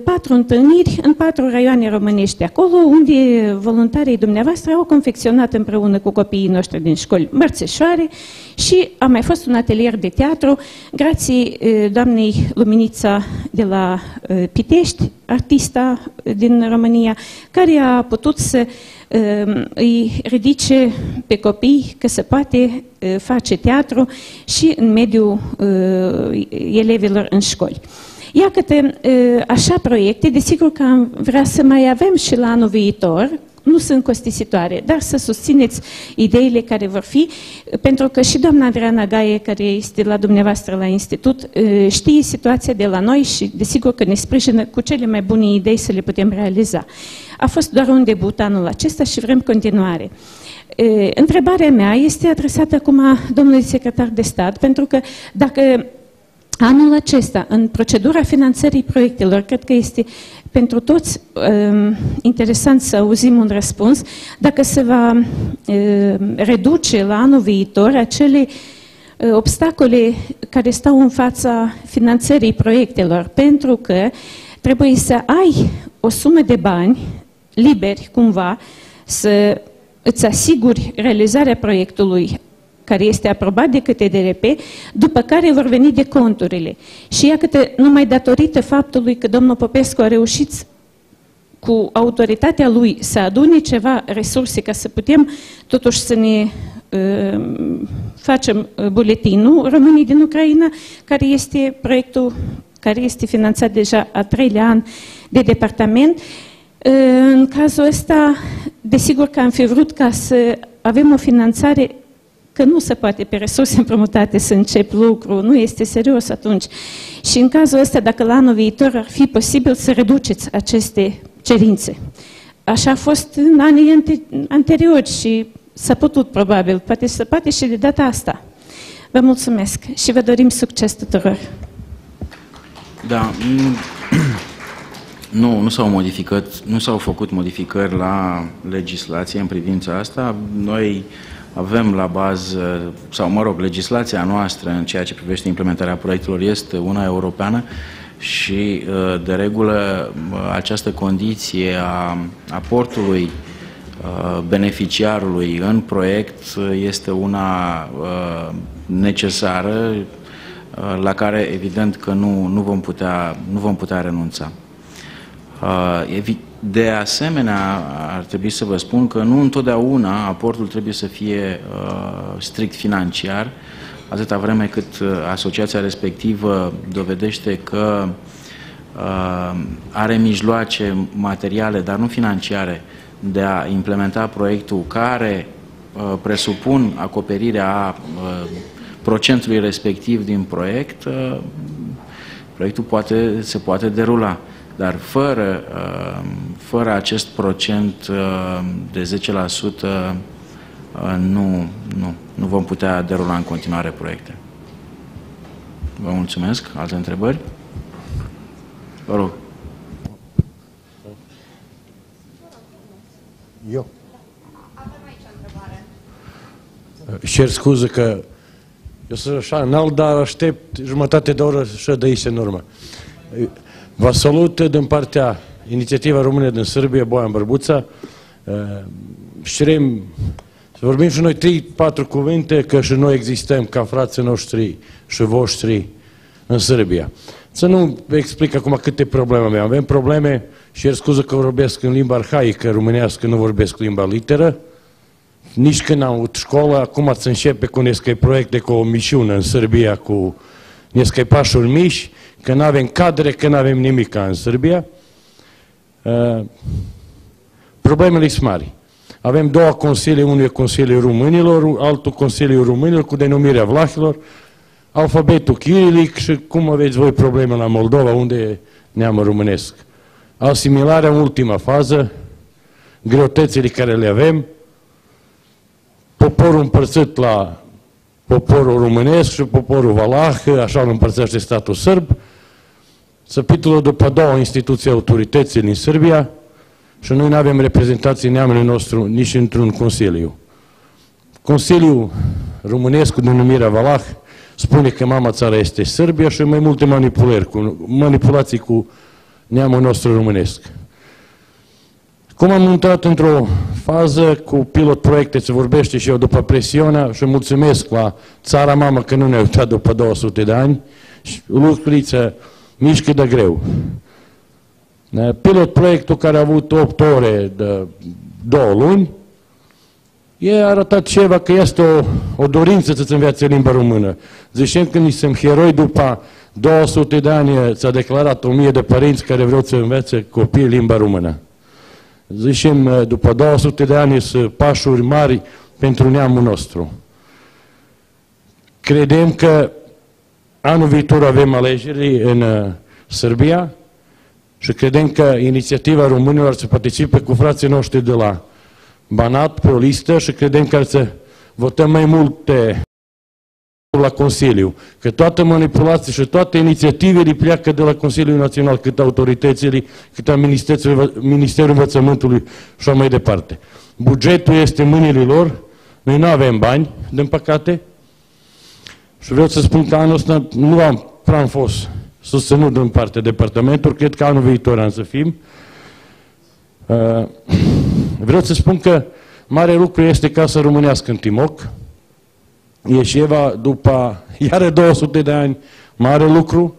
4 întâlniri în 4 raioane românești acolo, unde voluntarii dumneavoastră au confecționat împreună cu copiii noștri din școli mărțișoare și a mai fost un atelier de teatru, grație doamnei Luminița de la Pitești, artista din România, care a putut să îi ridice pe copii că se poate face teatru și în mediul elevilor în școli. Iată, așa proiecte, desigur că am vrea să mai avem și la anul viitor, nu sunt costisitoare, dar să susțineți ideile care vor fi, pentru că și doamna Adriana Gaie, care este la dumneavoastră la institut, știe situația de la noi și desigur că ne sprijină cu cele mai bune idei să le putem realiza. A fost doar un debut anul acesta și vrem continuare. Întrebarea mea este adresată acum domnului secretar de stat, pentru că dacă anul acesta, în procedura finanțării proiectelor, cred că este pentru toți interesant să auzim un răspuns, dacă se va reduce la anul viitor acele obstacole care stau în fața finanțării proiectelor, pentru că trebuie să ai o sumă de bani liberi cumva să îți asiguri realizarea proiectului care este aprobat de KTDRP, după care vor veni de conturile. Și iată, numai datorită faptului că domnul Popescu a reușit cu autoritatea lui să adune ceva resurse ca să putem totuși să ne facem buletinul Românii din Ucraina, care este proiectul care este finanțat deja a 3-lea an de departament. În cazul ăsta, desigur că am fi vrut ca să avem o finanțare, că nu se poate pe resurse împrumutate să încep lucru, nu este serios atunci. Și în cazul ăsta, dacă la anul viitor ar fi posibil să reduceți aceste cerințe. Așa a fost în anii anteriori și s-a putut probabil, poate se poate și de data asta. Vă mulțumesc și vă dorim succes tuturor. Da, nu s-au făcut modificări la legislație în privința asta. Noi avem la bază, sau mă rog, legislația noastră în ceea ce privește implementarea proiectelor este una europeană și de regulă această condiție a aportului beneficiarului în proiect este una necesară la care evident că nu vom putea renunța. De asemenea, ar trebui să vă spun că nu întotdeauna aportul trebuie să fie strict financiar, atâta vreme cât asociația respectivă dovedește că are mijloace materiale, dar nu financiare, de a implementa proiectul care presupun acoperirea procentului respectiv din proiect, proiectul se poate derula. Dar fără acest procent de 10% nu vom putea derula în continuare proiecte. Vă mulțumesc. Alte întrebări? Vă rog. Eu. Cer scuze că eu sunt așa înalt, dar aștept jumătate de oră și de aici în urmă. Vă salut din partea Inițiativa Română din Serbia, Bojan Bărbuța. Știm să vorbim și noi 3-4 cuvinte că și noi existăm ca frații noștri și voștri în Serbia. Să nu explic acum câte probleme avem. Avem probleme, și cer scuze că vorbesc în limba arhaică românească, nu vorbesc limba literă. Nici când am avut școală, acum se începe cu niște proiecte cu o misiune în Serbia, cu niște pașuri mici, că nu avem cadre, că nu avem nimic în Serbia. Problemele sunt mari. Avem două consilii, unul e Consiliul Românilor, altul Consiliul Românilor cu denumirea vlahilor, alfabetul chirilic și cum aveți voi probleme la Moldova, unde e neamul românesc. Asimilarea în ultima fază, greutățile care le avem, poporul împărțit la poporul românesc și poporul valah, așa îl împărțește statul sârb, capitolul după două instituții autorității din Serbia și noi nu avem reprezentații neamului nostru nici într-un consiliu. Consiliul românesc cu denumirea valah spune că mama țara este Serbia și mai multe manipulații cu neamul nostru românesc. Cum am intrat într-o fază cu pilot proiecte, se vorbește și eu după presiunea și mulțumesc la țara mamă că nu ne-a uitat după 200 de ani și lucrurile se mișcă de greu. Pilot proiectul care a avut 8 ore de 2 luni, e arătat ceva că este o dorință să-ți învețe limba română. Zicem că nici sunt heroi după 200 de ani ți-a declarat 1000 de părinți care vreau să învețe copiii limba română. Zicem, după 200 de ani sunt pașuri mari pentru neamul nostru. Credem că anul viitor avem alegeri în Serbia și credem că Inițiativa Românilor să participe cu frații noștri de la Banat pe o listă și credem că să votăm mai multe la Consiliu. Că toate manipulații și toate inițiativele pleacă de la Consiliul Național, cât autoritățile, cât a Ministerul Învățământului și mai departe. Bugetul este în mâinile lor, noi nu avem bani, din păcate, și vreau să spun că anul ăsta nu am fost susținut din partea departamentului, cred că anul viitor am să fim. Vreau să spun că mare lucru este Casa Românească în Timok. E ceva după iară 200 de ani, mare lucru.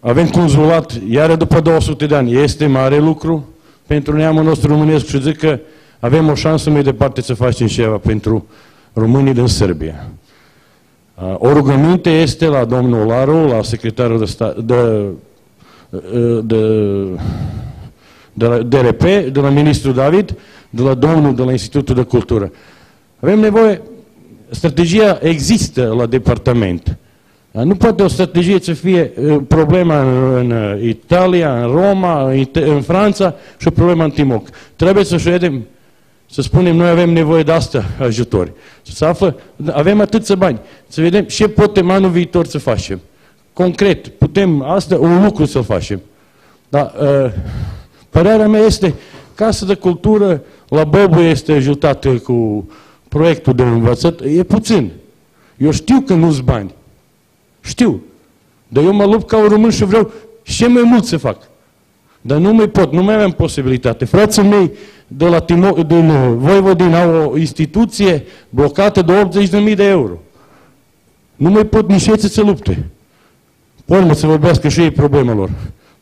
Avem consulat iară după 200 de ani, este mare lucru pentru neamul nostru românesc și zic că avem o șansă mai departe să facem ceva pentru românii din Serbia. O rugăminte este la domnul Laru, la secretarul de stat, de la DRP, de la ministrul David, de la domnul de la Institutul de Cultură. Avem nevoie, strategia există la departament. Nu poate o strategie să fie problema în Italia, în Roma, în Franța și problema în Timok. Trebuie să vedem, să spunem, noi avem nevoie de asta ajutori. Să află, avem atâția bani. Să vedem ce putem anul viitor să facem. Concret, putem asta, un lucru să-l facem. Dar părerea mea este, Casa de Cultură la Bobu este ajutată cu proiectul de învățat, e puțin. Eu știu că nu-s bani. Știu. Dar eu mă lupt ca un român și vreau ce mai mult să fac. Dar nu mai pot, nu mai am posibilitate. Frații mei de la din Voivodin au o instituție blocată de 80.000 de euro. Nu mai pot nici ei să lupte. Pormă să vorbească și ei problemelor.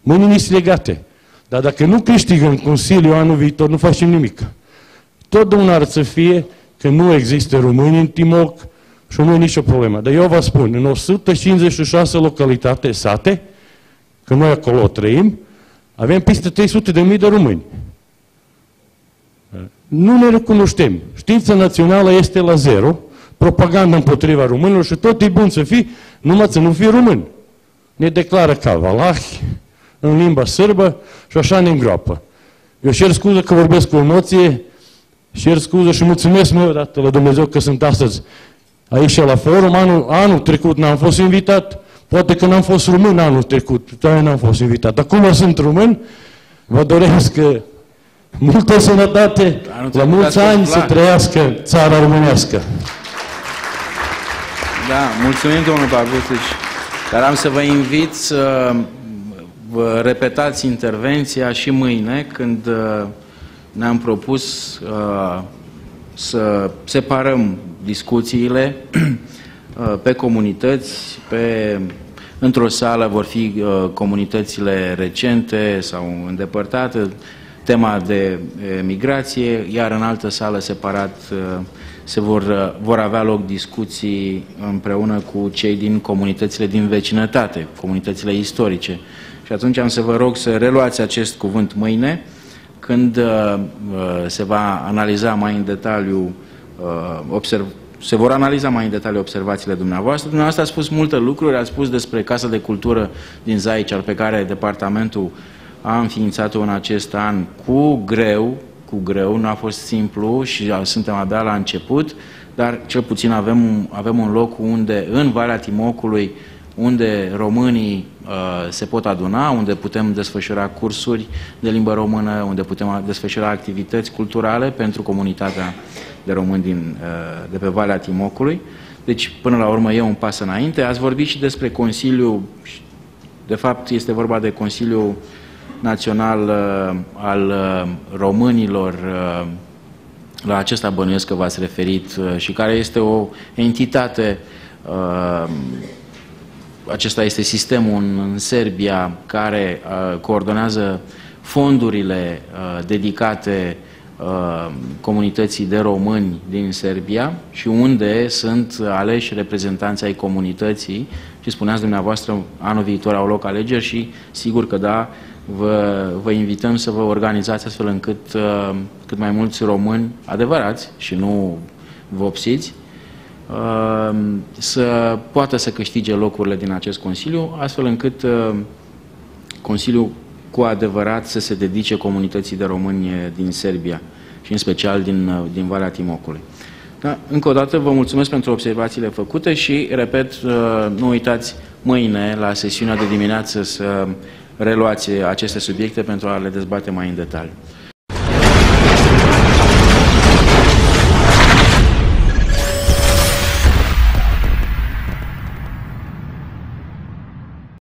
Mâinile sunt legate. Dar dacă nu câștigă în Consiliu anul viitor, nu facem nimic. Totdeauna ar să fie că nu există români în Timok și nu e nicio problemă. Dar eu vă spun, în 156 localitate, sate, că noi acolo trăim, avem peste 300.000 de români. nu ne recunoștem. Știința națională este la zero, propaganda împotriva românilor și tot e bun să fii, numai să nu fii român. Ne declară ca valahi, în limba sârbă și așa ne îngroapă. Eu cer scuză că vorbesc cu emoție, cer scuză și mulțumesc meu odată la Dumnezeu că sunt astăzi aici la forum. Anul trecut n-am fost invitat, poate că n-am fost român anul trecut, dar n-am fost invitat. Acum sunt român, vă doresc multă sănătate, la mulți ani să trăiască țara românească. Da, mulțumim, domnul Baguțici. Dar am să vă invit să vă repetați intervenția și mâine, când ne-am propus să separăm discuțiile pe comunități, într-o sală vor fi comunitățile recente sau îndepărtate, tema de migrație, iar în altă sală separat vor avea loc discuții împreună cu cei din comunitățile din vecinătate, comunitățile istorice. Și atunci am să vă rog să reluați acest cuvânt mâine, când se va analiza mai în detaliu se vor analiza mai în detaliu observațiile dumneavoastră. Dumneavoastră a spus multe lucruri, a spus despre Casa de Cultură din Zaicer, pe care departamentul a înființat-o în acest an cu greu, nu a fost simplu și suntem abia la început, dar cel puțin avem un loc unde, în Valea Timocului, unde românii se pot aduna, unde putem desfășura cursuri de limbă română, unde putem desfășura activități culturale pentru comunitatea de români de pe Valea Timocului. Deci, până la urmă, e un pas înainte. Ați vorbit și despre Consiliul, de fapt este vorba de Consiliul Național al Românilor, la acesta bănuiesc că v-ați referit, și care este o entitate, acesta este sistemul în Serbia care coordonează fondurile dedicate comunității de români din Serbia și unde sunt aleși reprezentanții ai comunității. Și spuneați dumneavoastră, anul viitor au loc alegeri și sigur că da, vă invităm să vă organizați astfel încât cât mai mulți români adevărați și nu vopsiți să poată să câștige locurile din acest Consiliu, astfel încât Consiliul cu adevărat să se dedice comunității de români din Serbia și în special din Valea Timocului. Da? Încă o dată vă mulțumesc pentru observațiile făcute și, repet, nu uitați mâine la sesiunea de dimineață să reluați aceste subiecte pentru a le dezbate mai în detaliu.